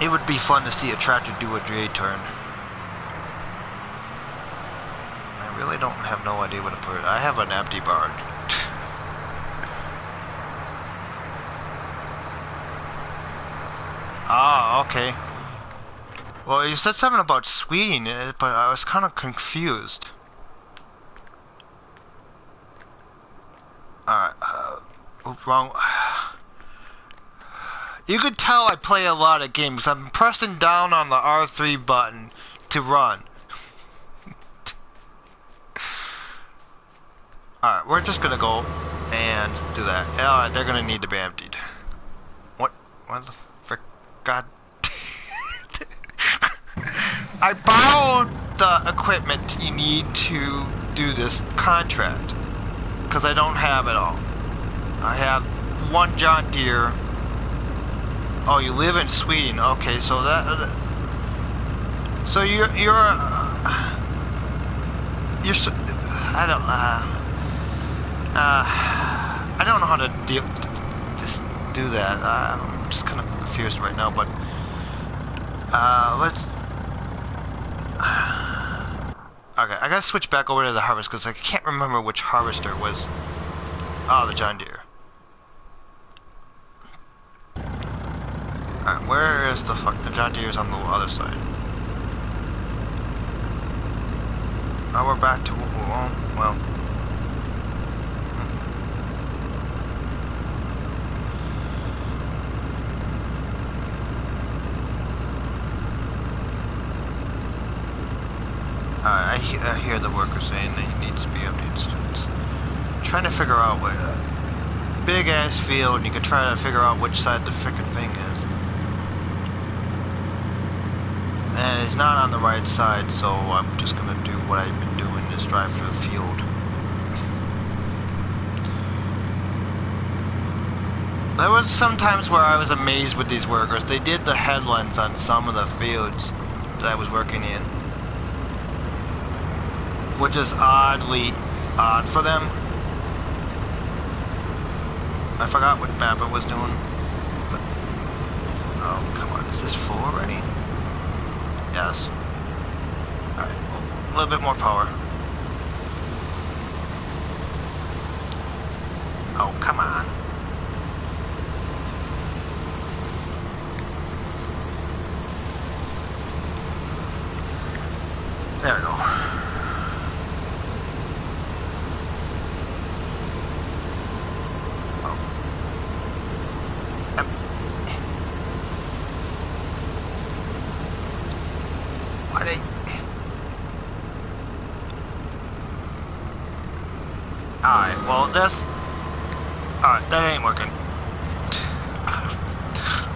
it would be fun to see a tractor do a J-turn. I really don't have no idea where to put it. I have an empty barn. Ah, okay. Well, you said something about sweetening it, but I was kind of confused. Alright, wrong. You could tell I play a lot of games. I'm pressing down on the R3 button to run. Alright, we're just gonna go and do that. Alright, they're gonna need to be emptied. What the frick? God. I borrowed the equipment you need to do this contract. Because I don't have it all. I have one John Deere. Oh, you live in Sweden. Okay, so so you're I don't know how to just do that. I'm just kind of confused right now, but let's. Okay, I gotta switch back over to the harvest because I can't remember which harvester it was. Oh, the John Deere. Alright, where is the John Deere's on the other side. Oh, we're back to well. I hear the worker saying that he needs to be updated. Just trying to figure out where the big ass field, and you can try to figure out which side the frickin' thing is. And it's not on the right side, so I'm just gonna do what I've been doing, is drive through the field. There was some times where I was amazed with these workers. They did the headlands on some of the fields that I was working in, which is oddly odd for them. I forgot what map it was doing. But, oh, come on. Is this full already? Yes. Alright, a little bit more power. Oh, come on. There we go. Alright, well this... Alright, that ain't working.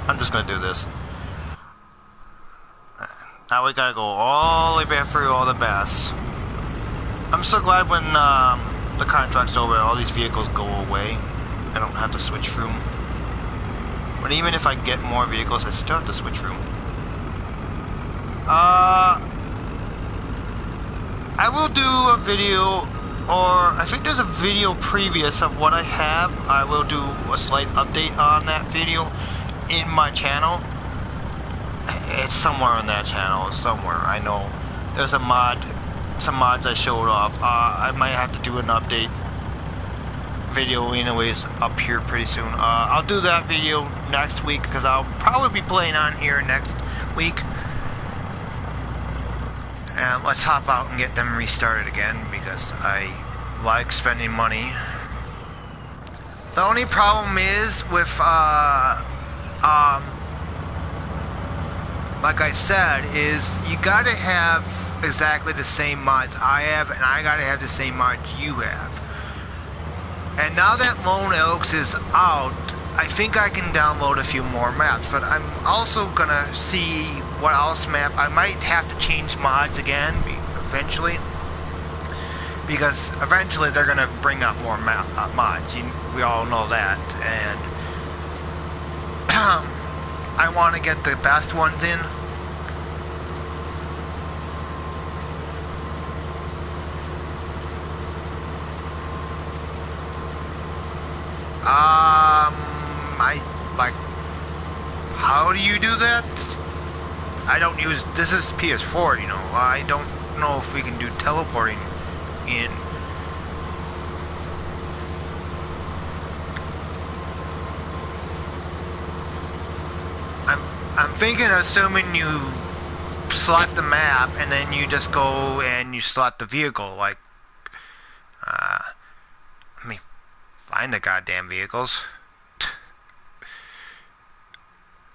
I'm just gonna do this. Now we gotta go all the way back through all the bass. I'm so glad when the contract's over, all these vehicles go away. I don't have to switch through them. But even if I get more vehicles, I still have to switch through them. I will do a video, or I think there's a video previous of what I have. I will do a slight update on that video in my channel. It's somewhere on that channel, somewhere. I know there's a mod, some mods I showed off. I might have to do an update video anyways up here pretty soon. I'll do that video next week because I'll probably be playing on here next week. And let's hop out and get them restarted again because I like spending money. The only problem is with like I said, is you gotta have exactly the same mods I have, and I gotta have the same mods you have. And now that Lone Elks is out, I think I can download a few more maps, but I'm also gonna see what else map. I might have to change mods again eventually, because eventually they're gonna bring up more mods. We all know that, and I want to get the best ones in. How do you do that? I don't use, this is PS4, you know. I don't know if we can do teleporting in. I'm thinking, assuming you select the map and then you just go and you select the vehicle, like, let me find the goddamn vehicles.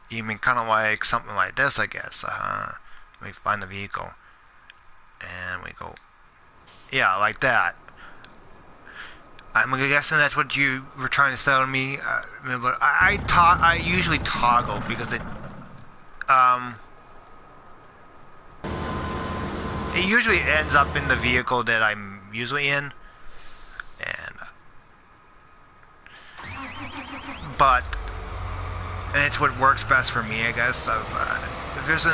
You mean kind of like something like this, I guess. Let me find the vehicle. And we go, yeah, like that. I'm guessing that's what you were trying to tell me. But I usually toggle because it usually ends up in the vehicle that I'm usually in, and it's what works best for me, I guess. If there's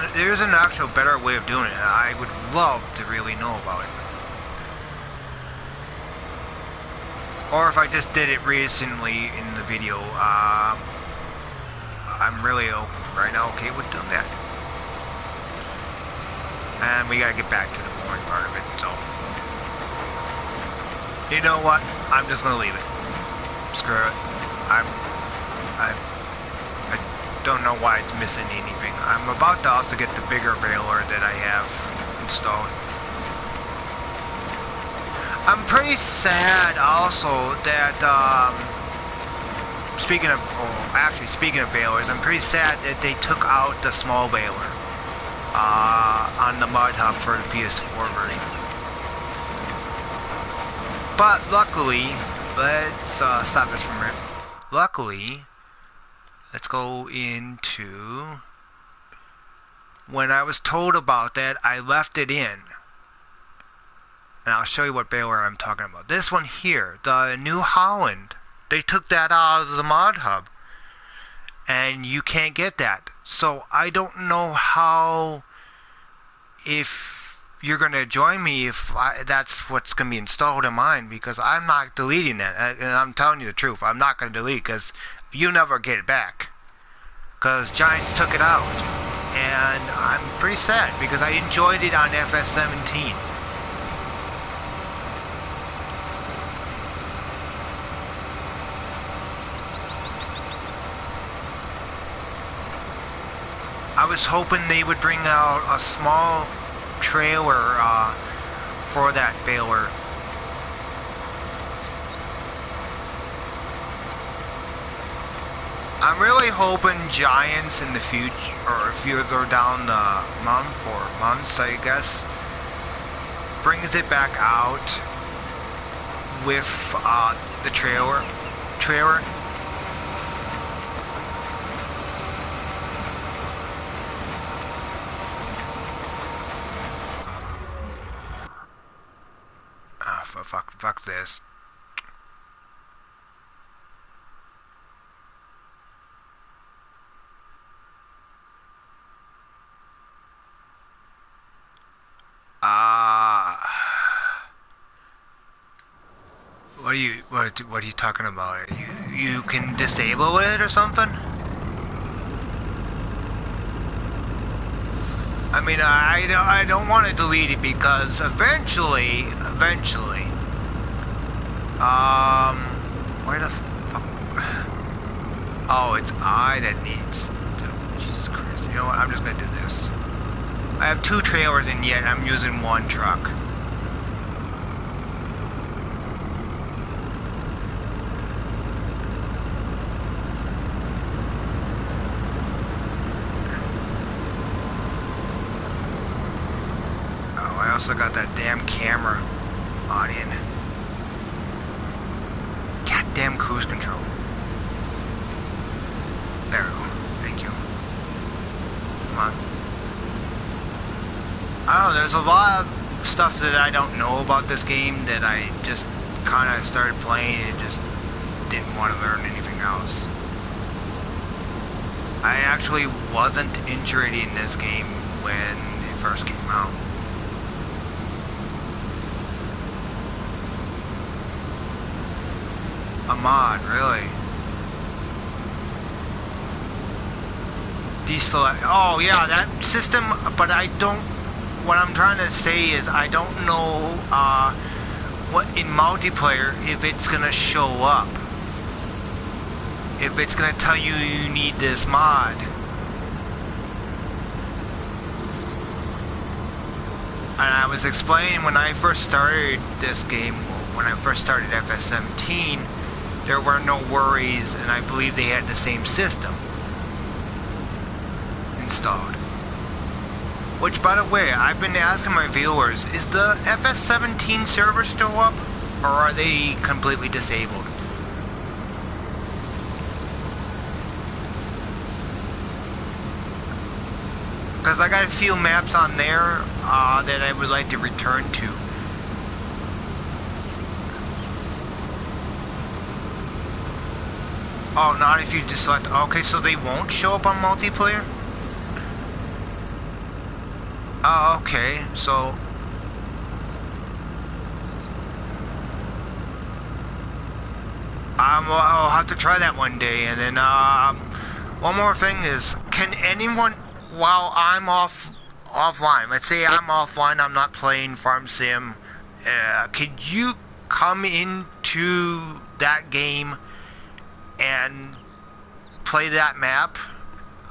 an actual better way of doing it, I would love to really know about it. Or if I just did it recently in the video, I'm really right now okay with doing that. And we gotta get back to the boring part of it, so. You know what? I'm just gonna leave it. Screw it. I don't know why it's missing anything. I'm about to also get the bigger baler that I have installed. I'm pretty sad also that, speaking of balers, I'm pretty sad that they took out the small baler on the mud hub for the PS4 version. But luckily, let's stop this from it. Luckily, let's go into, when I was told about that, I left it in. And I'll show you what baler I'm talking about. This one here, the New Holland, they took that out of the mod hub. And you can't get that. So I don't know how, if you're going to join me if that's what's going to be installed in mine, because I'm not deleting that. And I'm telling you the truth, I'm not going to delete, because you never get it back. Because Giants took it out. And I'm pretty sad, because I enjoyed it on FS17. I was hoping they would bring out a small trailer for that baler. I'm really hoping Giants in the future, or further down the month or months, I guess, brings it back out with the trailer. Fuck this. What are you talking about? You can disable it or something? I mean, I don't want to delete it, because eventually, where the fuck? Oh, it's I that needs to, Jesus Christ. You know what, I'm just gonna do this. I have 2 trailers and yet I'm using 1 truck. I also got that damn camera on in. Goddamn cruise control. There we go. Thank you. Come on. I don't know, there's a lot of stuff that I don't know about this game that I just kind of started playing and just didn't want to learn anything else. I actually wasn't interested in this game when it first came out. A mod, really? Deselect. Oh yeah, that system. But I don't. What I'm trying to say is I don't know what in multiplayer if it's gonna show up. If it's gonna tell you you need this mod. And I was explaining when I first started this game, when I first started FS17. There were no worries, and I believe they had the same system installed. Which, by the way, I've been asking my viewers, is the FS17 server still up? or are they completely disabled? Because I got a few maps on there that I would like to return to. Oh, not if you just select. Okay, so they won't show up on multiplayer? Oh, okay, so. I'll have to try that one day. And then, one more thing is, can anyone, while I'm offline, let's say I'm offline, I'm not playing Farm Sim, could you come into that game and play that map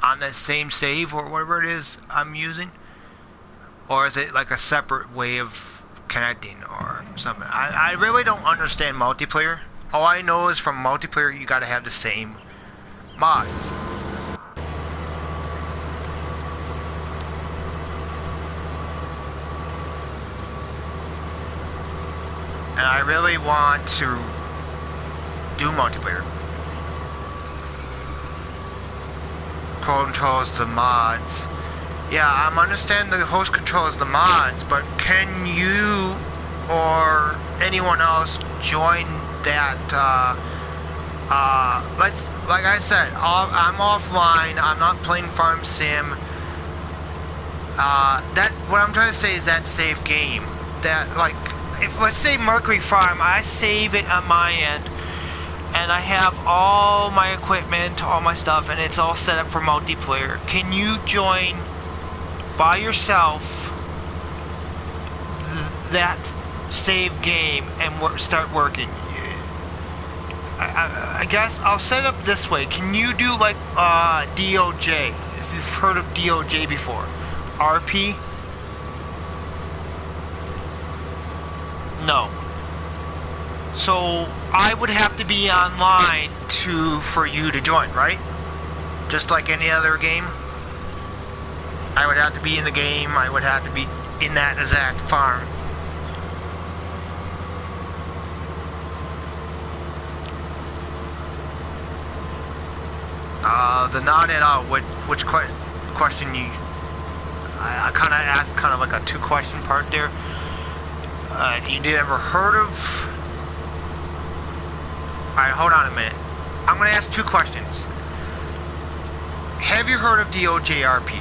on the same save or whatever it is I'm using? Or is it like a separate way of connecting or something? I really don't understand multiplayer. All I know is from multiplayer you gotta have the same mods. And I really want to do multiplayer. Controls the mods. Yeah, I'm understanding the host controls the mods, but can you or anyone else join that? Like I said, I'm offline. I'm not playing Farm Sim. What I'm trying to say is that save game. That, like, if let's say Mercury Farm, I save it on my end, and I have all my equipment, all my stuff, and it's all set up for multiplayer. Can you join by yourself that save game and start working? I guess I'll set it up this way. Can you do like DOJ? If you've heard of DOJ before, RP? No. So I would have to be online for you to join, right? Just like any other game. I would have to be in the game. I would have to be in that exact farm. The not at all. Which question you? I kind of asked kind of like a two-question part there. You ever heard of? Alright, hold on a minute. I'm going to ask two questions. Have you heard of DOJRP?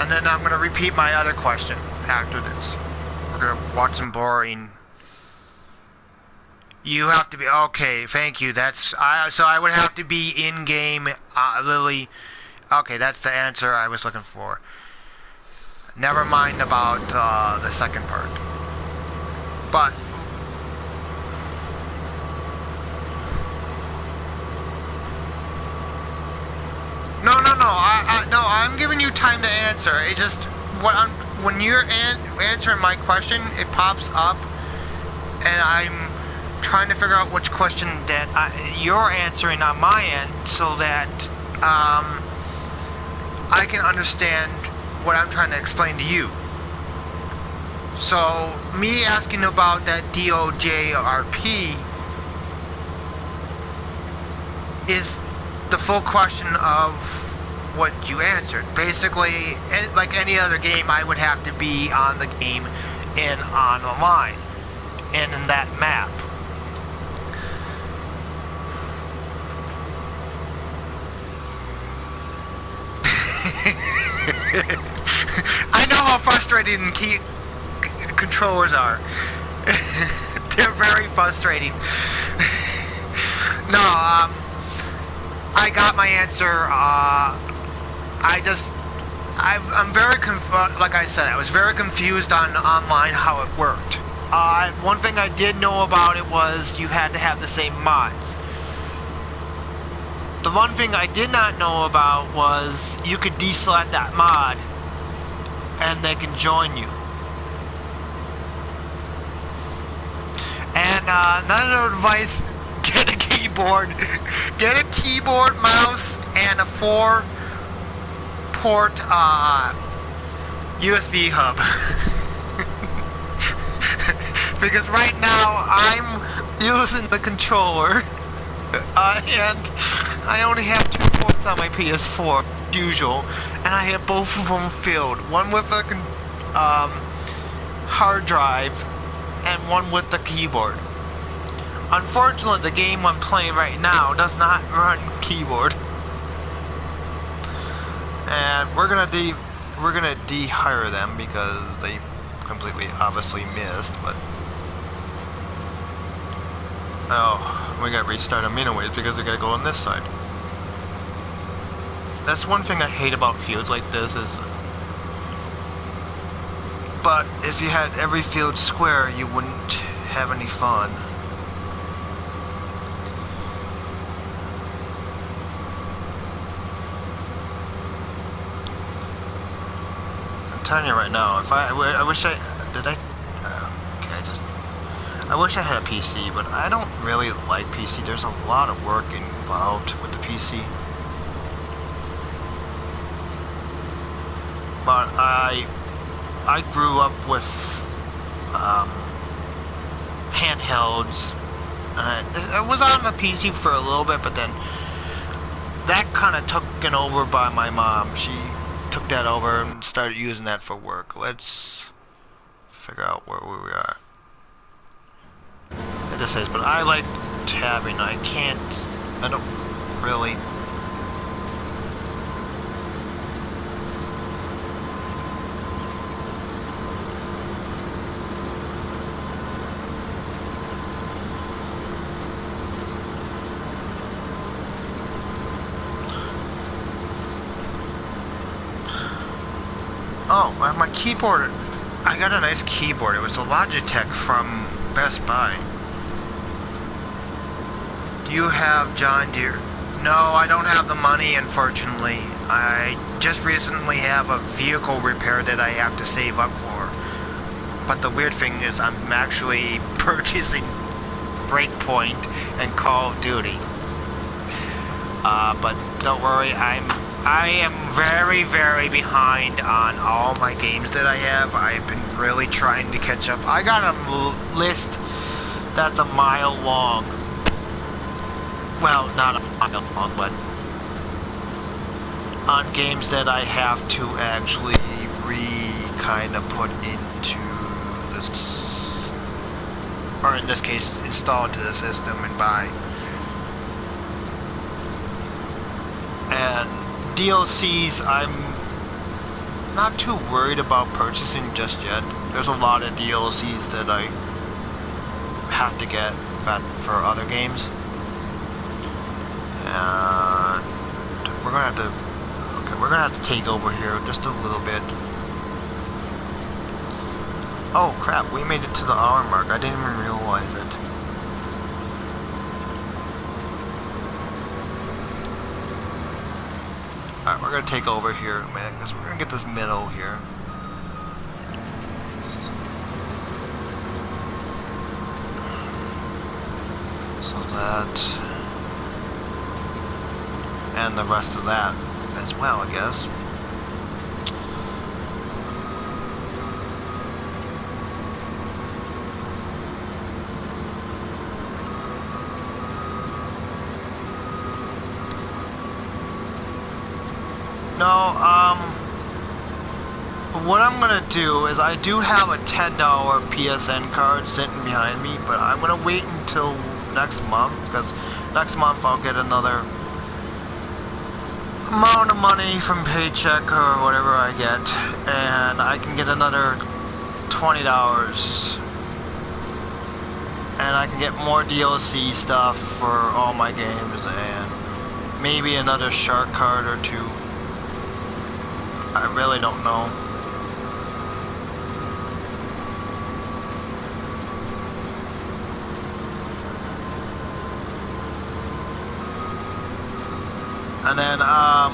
And then I'm going to repeat my other question after this. We're going to watch some boring. You have to be, okay, thank you. So I would have to be in-game, Lily. Okay, that's the answer I was looking for. Never mind about the second part. But no. I'm giving you time to answer. It just when you're answering my question, it pops up, and I'm trying to figure out which question that you're answering on my end, so that I can understand what I'm trying to explain to you. So, me asking about that DOJRP is the full question of what you answered. Basically, like any other game, I would have to be on the game and on the line and in that map. I know how frustrating key controllers are. They're very frustrating. No, I got my answer. I'm very like I said, I was very confused on online how it worked. One thing I did know about it was you had to have the same mods. The one thing I did not know about was you could deselect that mod and they can join you. And another advice, get a keyboard. Get a keyboard, mouse, and a 4 port USB hub. Because right now I'm using the controller and I only have 2 ports on my PS4 as usual, and I have both of them filled. One with a hard drive and one with the keyboard. Unfortunately, the game I'm playing right now does not run keyboard. And we're gonna de-hire them because they completely obviously missed, but oh, we gotta restart them anyways because we gotta go on this side. That's one thing I hate about fields like this is, but if you had every field square, you wouldn't have any fun. Telling you right now, if I wish I did okay, I wish I had a PC, but I don't really like PC. There's a lot of work involved with the PC. But I grew up with handhelds, and I was on the PC for a little bit, but then that kind of taken over by my mom. She took that over and started using that for work. Let's figure out where we are. It just says, but I like tabbing. I don't really. Oh, my keyboard. I got a nice keyboard. It was a Logitech from Best Buy. Do you have John Deere? No, I don't have the money, unfortunately. I just recently have a vehicle repair that I have to save up for. But the weird thing is I'm actually purchasing Breakpoint and Call of Duty. But don't worry, I am very, very behind on all my games that I have. I've been really trying to catch up. I got a list that's a mile long. Well, not a mile long, but on games that I have to actually kind of put into this, or in this case, install into the system and buy. And DLCs, I'm not too worried about purchasing just yet. There's a lot of DLCs that I have to get for other games. And we're gonna have to, okay, we're gonna have to take over here just a little bit. Oh crap, we made it to the hour mark. I didn't even realize it. Alright, we're going to take over here in a minute, because we're going to get this middle here. So that, and the rest of that as well, I guess. No, what I'm gonna do is I do have a $10 PSN card sitting behind me, but I'm gonna wait until next month, because next month I'll get another amount of money from paycheck or whatever I get, and I can get another $20, and I can get more DLC stuff for all my games, and maybe another shark card or two. I really don't know. And then, I'll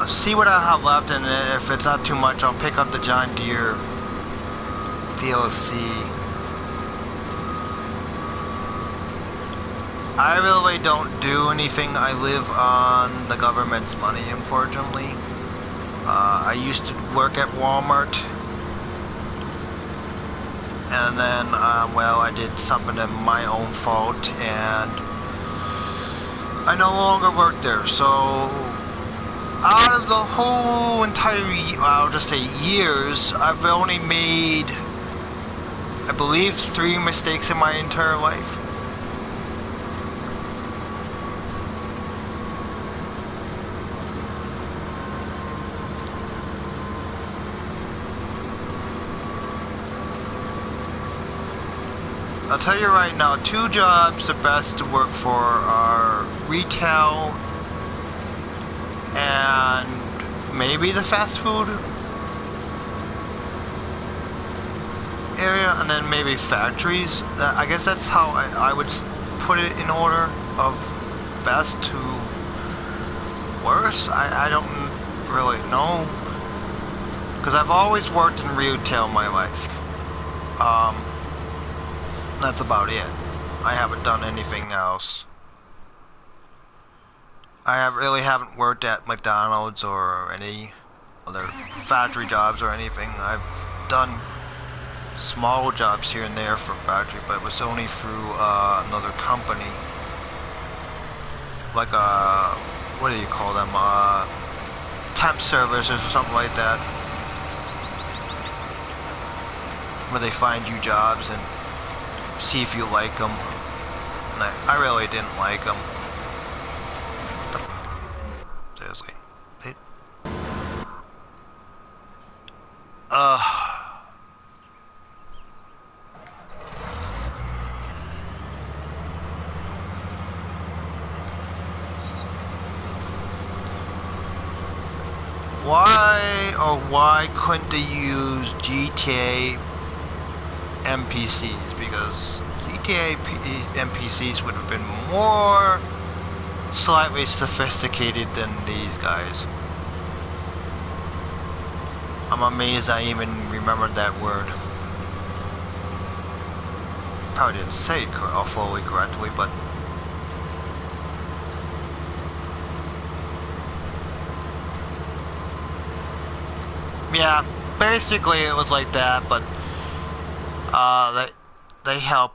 see what I have left, and if it's not too much, I'll pick up the John Deere DLC. I really don't do anything. I live on the government's money, unfortunately. I used to work at Walmart. And then, well, I did something in my own fault, and I no longer work there. So, out of the whole entire, I'll just say years, I've only made, I believe, 3 mistakes in my entire life. I'll tell you right now, 2 jobs the best to work for are retail and maybe the fast food area, and then maybe factories. I guess that's how I would put it in order of best to worst. I don't really know, because I've always worked in retail my life. That's about it. I haven't done anything else. I really haven't worked at McDonald's or any other factory jobs or anything. I've done small jobs here and there for factory, but it was only through another company. Like what do you call them? Temp services or something like that. Where they find you jobs and see if you like them. And I really didn't like them. Seriously. Why couldn't they use GTA NPCs? Because GTA NPCs would have been more slightly sophisticated than these guys. I'm amazed I even remembered that word. Probably didn't say it fully correctly, but yeah, basically it was like that, but they help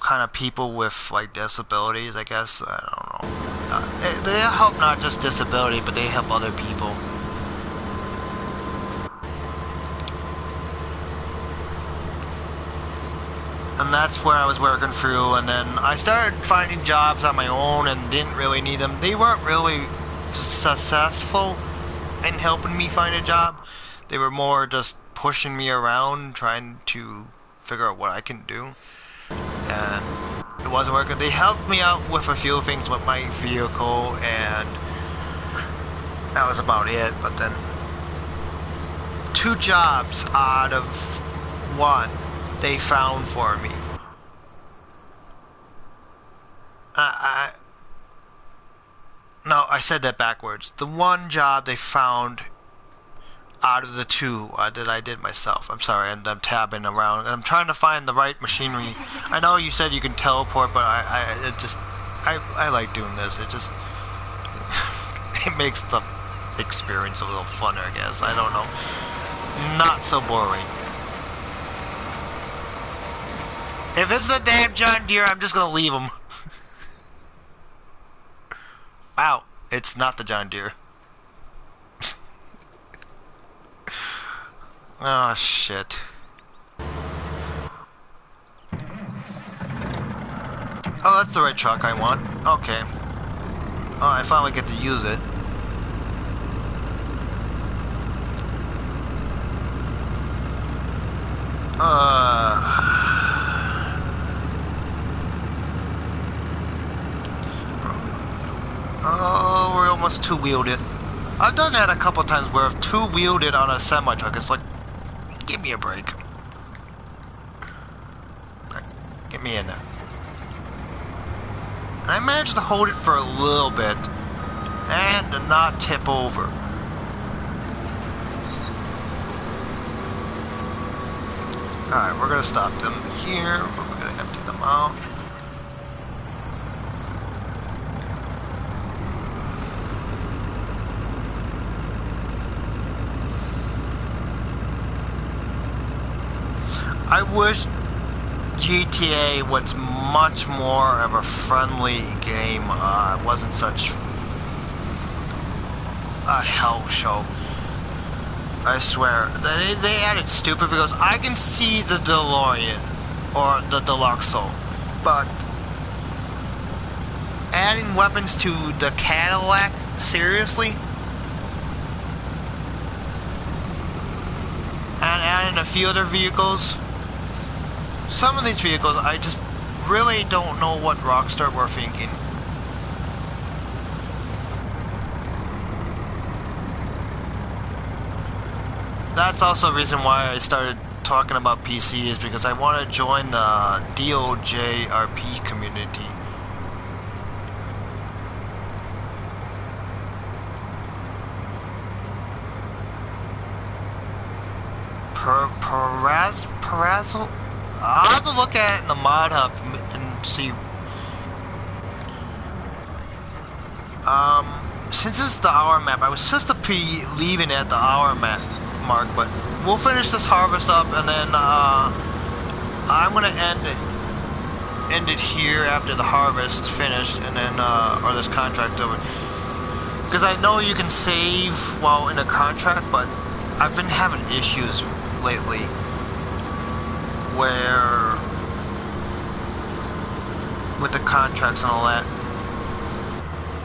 kind of people with like disabilities, I guess. I don't know. They help not just disability, but they help other people. And that's where I was working through, and then I started finding jobs on my own and didn't really need them. They weren't really successful in helping me find a job. They were more just pushing me around, trying to figure out what I can do. And it wasn't working. They helped me out with a few things with my vehicle, and that was about it. But then 2 jobs out of 1 they found for me. No, I said that backwards. The 1 job they found out of the 2 that I did myself. I'm sorry, and I'm tabbing around. I'm trying to find the right machinery. I know you said you can teleport, but I like doing this. It just it makes the experience a little funner, I guess. I don't know. Not so boring. If it's the damn John Deere, I'm just gonna leave him. Wow, it's not the John Deere. Oh, shit. Oh, that's the right truck I want. Okay. Oh, I finally get to use it. Oh, we're almost 2-wheeled it. I've done that a couple times where I've 2-wheeled it on a semi-truck. It's like, give me a break. Get me in there. And I managed to hold it for a little bit and to not tip over. Alright, we're gonna stop them here. We're gonna empty them out. I wish GTA was much more of a friendly game. It wasn't such a hell show. I swear. They added stupid because I can see the DeLorean or the Deluxo, but adding weapons to the Cadillac, seriously? And adding a few other vehicles. Some of these vehicles, I just really don't know what Rockstar were thinking. That's also a reason why I started talking about PC, is because I want to join the DOJRP community. Parazzle? I'll have to look at it in the mod hub and see. Since it's the hour map, I was supposed to be leaving at the hour map mark, but we'll finish this harvest up, and then I'm gonna end it here after the harvest finished, and then or this contract over, because I know you can save while in a contract, but I've been having issues lately where with the contracts and all that.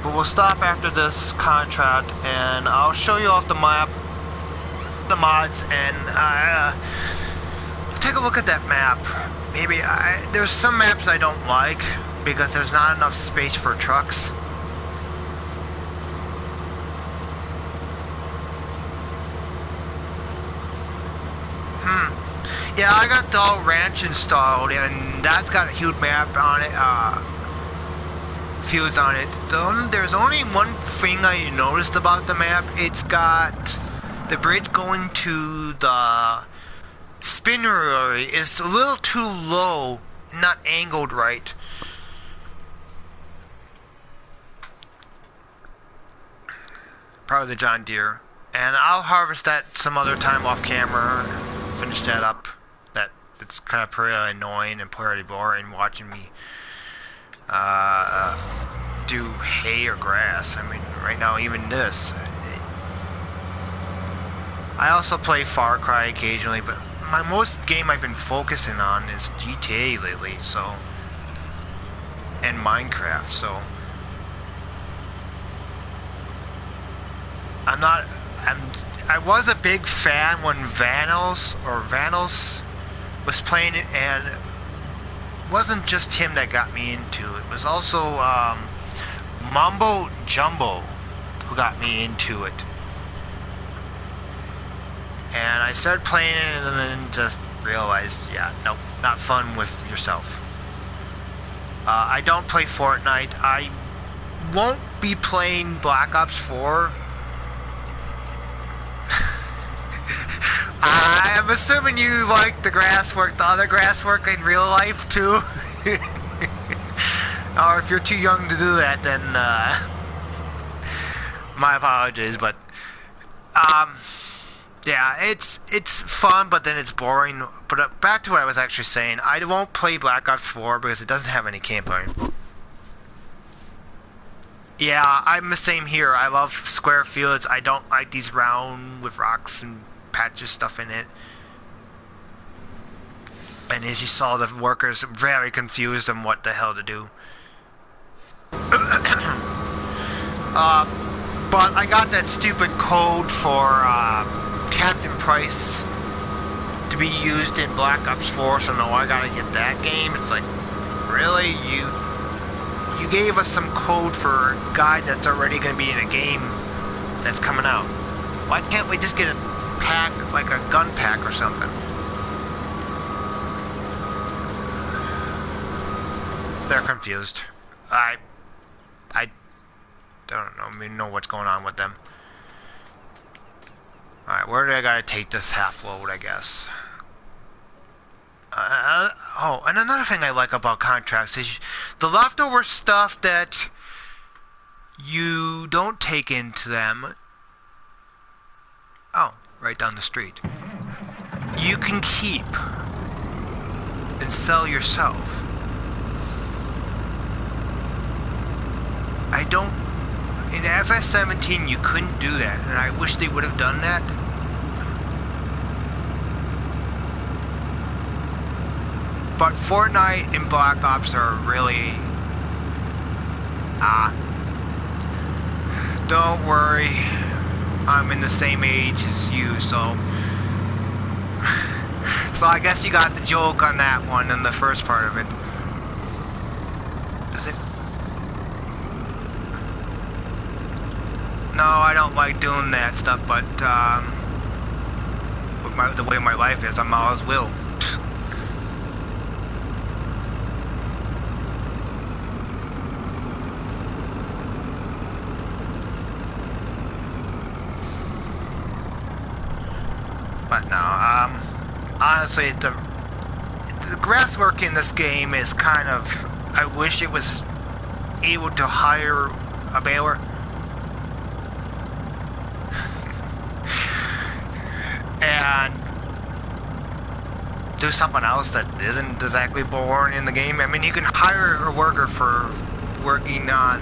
But we'll stop after this contract, and I'll show you off the map, the mods, and take a look at that map. Maybe there's some maps I don't like because there's not enough space for trucks. Yeah, I got Doll Ranch installed, and that's got a huge map on it, fields on it. There's only one thing I noticed about the map. It's got the bridge going to the spinnery is a little too low, not angled right. Probably the John Deere. And I'll harvest that some other time off camera, finish that up. It's kind of pretty annoying and pretty boring watching me do hay or grass. I mean, right now, even this. I also play Far Cry occasionally, but my most game I've been focusing on is GTA lately, so, and Minecraft, so I was a big fan when Vanos was playing it, and it wasn't just him that got me into it. It was also Mumbo Jumbo who got me into it. And I started playing it and then just realized, yeah, nope, not fun with yourself. I don't play Fortnite. I won't be playing Black Ops 4. I'm assuming you like the other grass work in real life too. Or if you're too young to do that, then my apologies. But yeah, it's fun, but then it's boring. But back to what I was actually saying, I won't play Black Ops 4 because it doesn't have any camping. Yeah, I'm the same here. I love square fields. I don't like these round with rocks and patches stuff in it. And as you saw, the workers very confused on what the hell to do. But I got that stupid code for Captain Price to be used in Black Ops 4, so now I gotta get that game. It's like, really? You gave us some code for a guy that's already gonna be in a game that's coming out. Why can't we just get a pack, like a gun pack or something? They're confused. I don't know what's going on with them. Alright, where do I gotta take this half load, I guess? Oh, and another thing I like about contracts is the leftover stuff that you don't take into them. Oh, right down the street. You can keep. and sell yourself. I don't... In FS17 you couldn't do that, and I wish they would have done that. But Fortnite and Black Ops are really... don't worry, I'm in the same age as you, so... So I guess you got the joke on that one in the first part of it. Does it? No, I don't like doing that stuff, but with the way my life is, I'm always will. But no, honestly, the grass work in this game is kind of... I wish it was able to hire a baler. And do something else that isn't exactly boring in the game. I mean, you can hire a worker for working on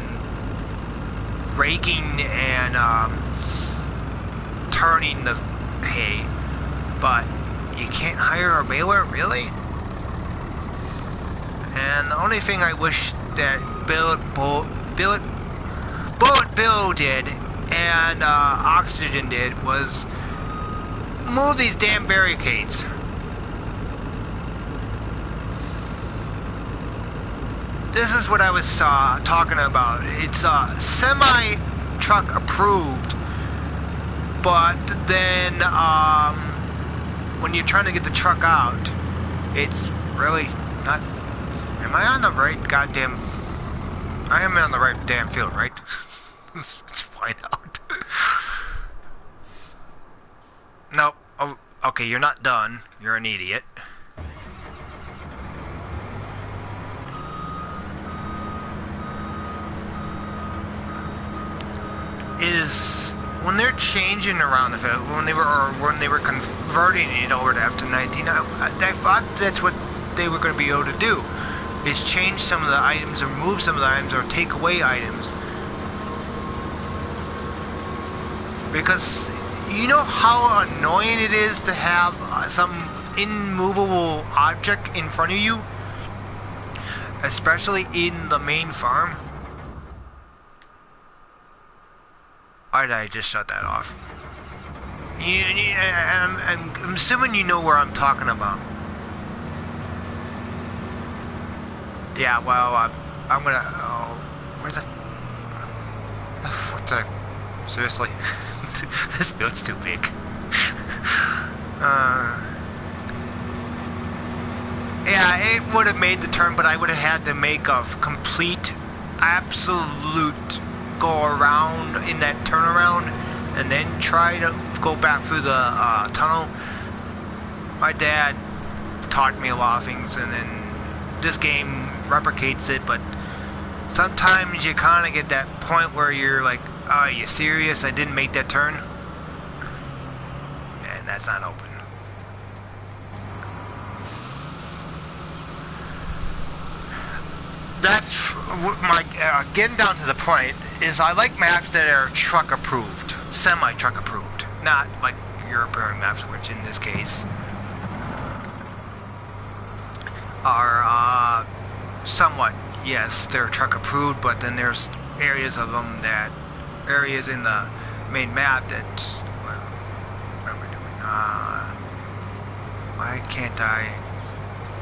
raking and turning the hay, but you can't hire a baler, really? And the only thing I wish that Bullet Bill did and Oxygen did was move these damn barricades. This is what I was talking about. It's semi-truck approved, but then when you're trying to get the truck out, it's really not... Am I on the right goddamn... I am on the right damn field, right? Let's find out. Nope. Oh, okay, you're not done. You're an idiot. Is when they're changing around the field, when they were converting it over to F-19, I thought that's what they were going to be able to do, is change some of the items, or move some of the items, or take away items. Because you know how annoying it is to have some immovable object in front of you, especially in the main farm. Why did I just shut that off? I'm assuming you know where I'm talking about. Yeah, well, I'm gonna... Oh, where's the... What's that? Seriously? This field's too big. Yeah, it would have made the turn, but I would have had to make a complete, absolute go around in that turnaround and then try to go back through the tunnel. My dad taught me a lot of things, and then this game replicates it, but sometimes you kind of get that point where you're like, oh, are you serious? I didn't make that turn? And that's not open. That's my getting down to the point is I like maps that are truck approved, semi-truck approved, not like European maps, which in this case are somewhat, yes, they're truck approved, but then there's areas of them that areas in the main map that what am I doing? Why can't I?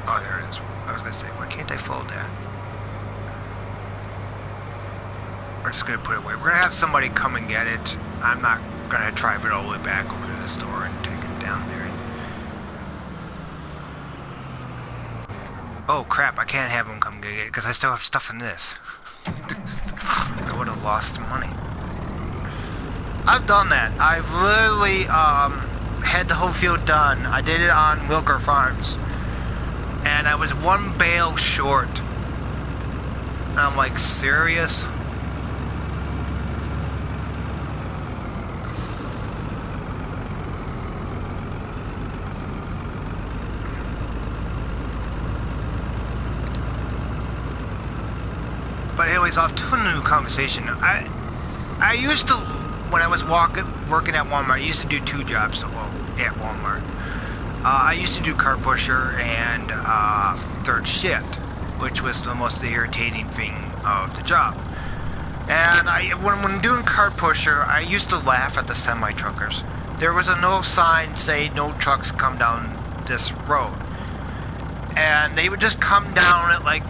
Oh, there it is. I was gonna say, why can't I fold that? We're just gonna put it away. We're gonna have somebody come and get it. I'm not gonna drive it all the way back over to the store and take it down there. Oh crap! I can't have them come get it because I still have stuff in this. I would have lost money. I've done that. I've literally had the whole field done. I did it on Wilker Farms, and I was one bale short. And I'm like, serious? But anyways, off to a new conversation. I used to, when I was working at Walmart, I used to do 2 jobs at Walmart. I used to do cart pusher and 3rd shift, which was the most irritating thing of the job. And when doing cart pusher, I used to laugh at the semi-truckers. There was no sign say no trucks come down this road. And they would just come down at like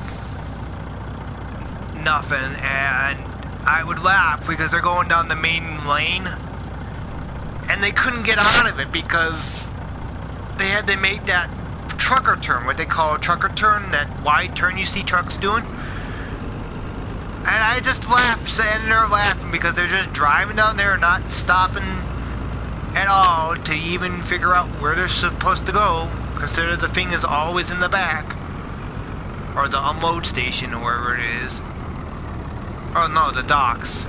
nothing, and I would laugh because they're going down the main lane and they couldn't get out of it because they had to make that trucker turn, what they call a trucker turn, that wide turn you see trucks doing. And I just laughed, standing there laughing, because they're just driving down there and not stopping at all to even figure out where they're supposed to go. Consider the thing is always in the back, or the unload station, or wherever it is. Oh no, the docks.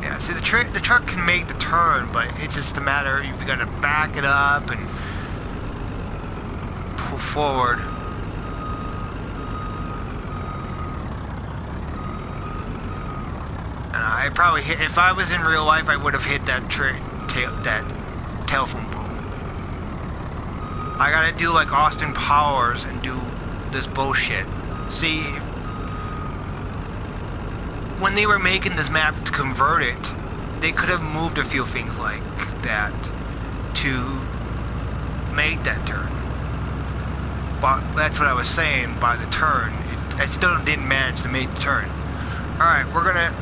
Yeah, see, the truck can make the turn, but it's just a matter of you've got to back it up and pull forward. And I probably hit, if I was in real life, I would have hit that telephone pole. I gotta do like Austin Powers and do this bullshit. See, when they were making this map to convert it, they could have moved a few things like that to make that turn. But that's what I was saying by the turn. I still didn't manage to make the turn. Alright, we're gonna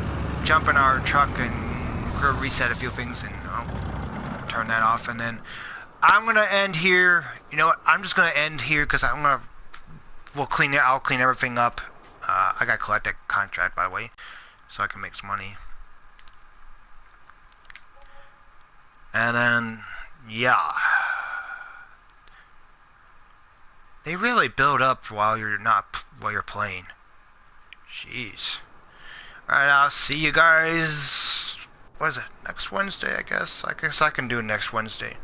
jump in our truck and we're gonna reset a few things and I'll turn that off, and then I'm gonna end here. You know what? I'm just gonna end here because I'll clean everything up. I gotta collect that contract, by the way, so I can make some money. And then, yeah, they really build up while you're playing. Jeez. Alright, I'll see you guys. What is it? Next Wednesday, I guess. I guess I can do next Wednesday.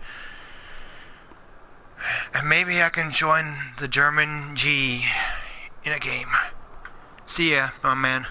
And maybe I can join the German G in a game. See ya, my man.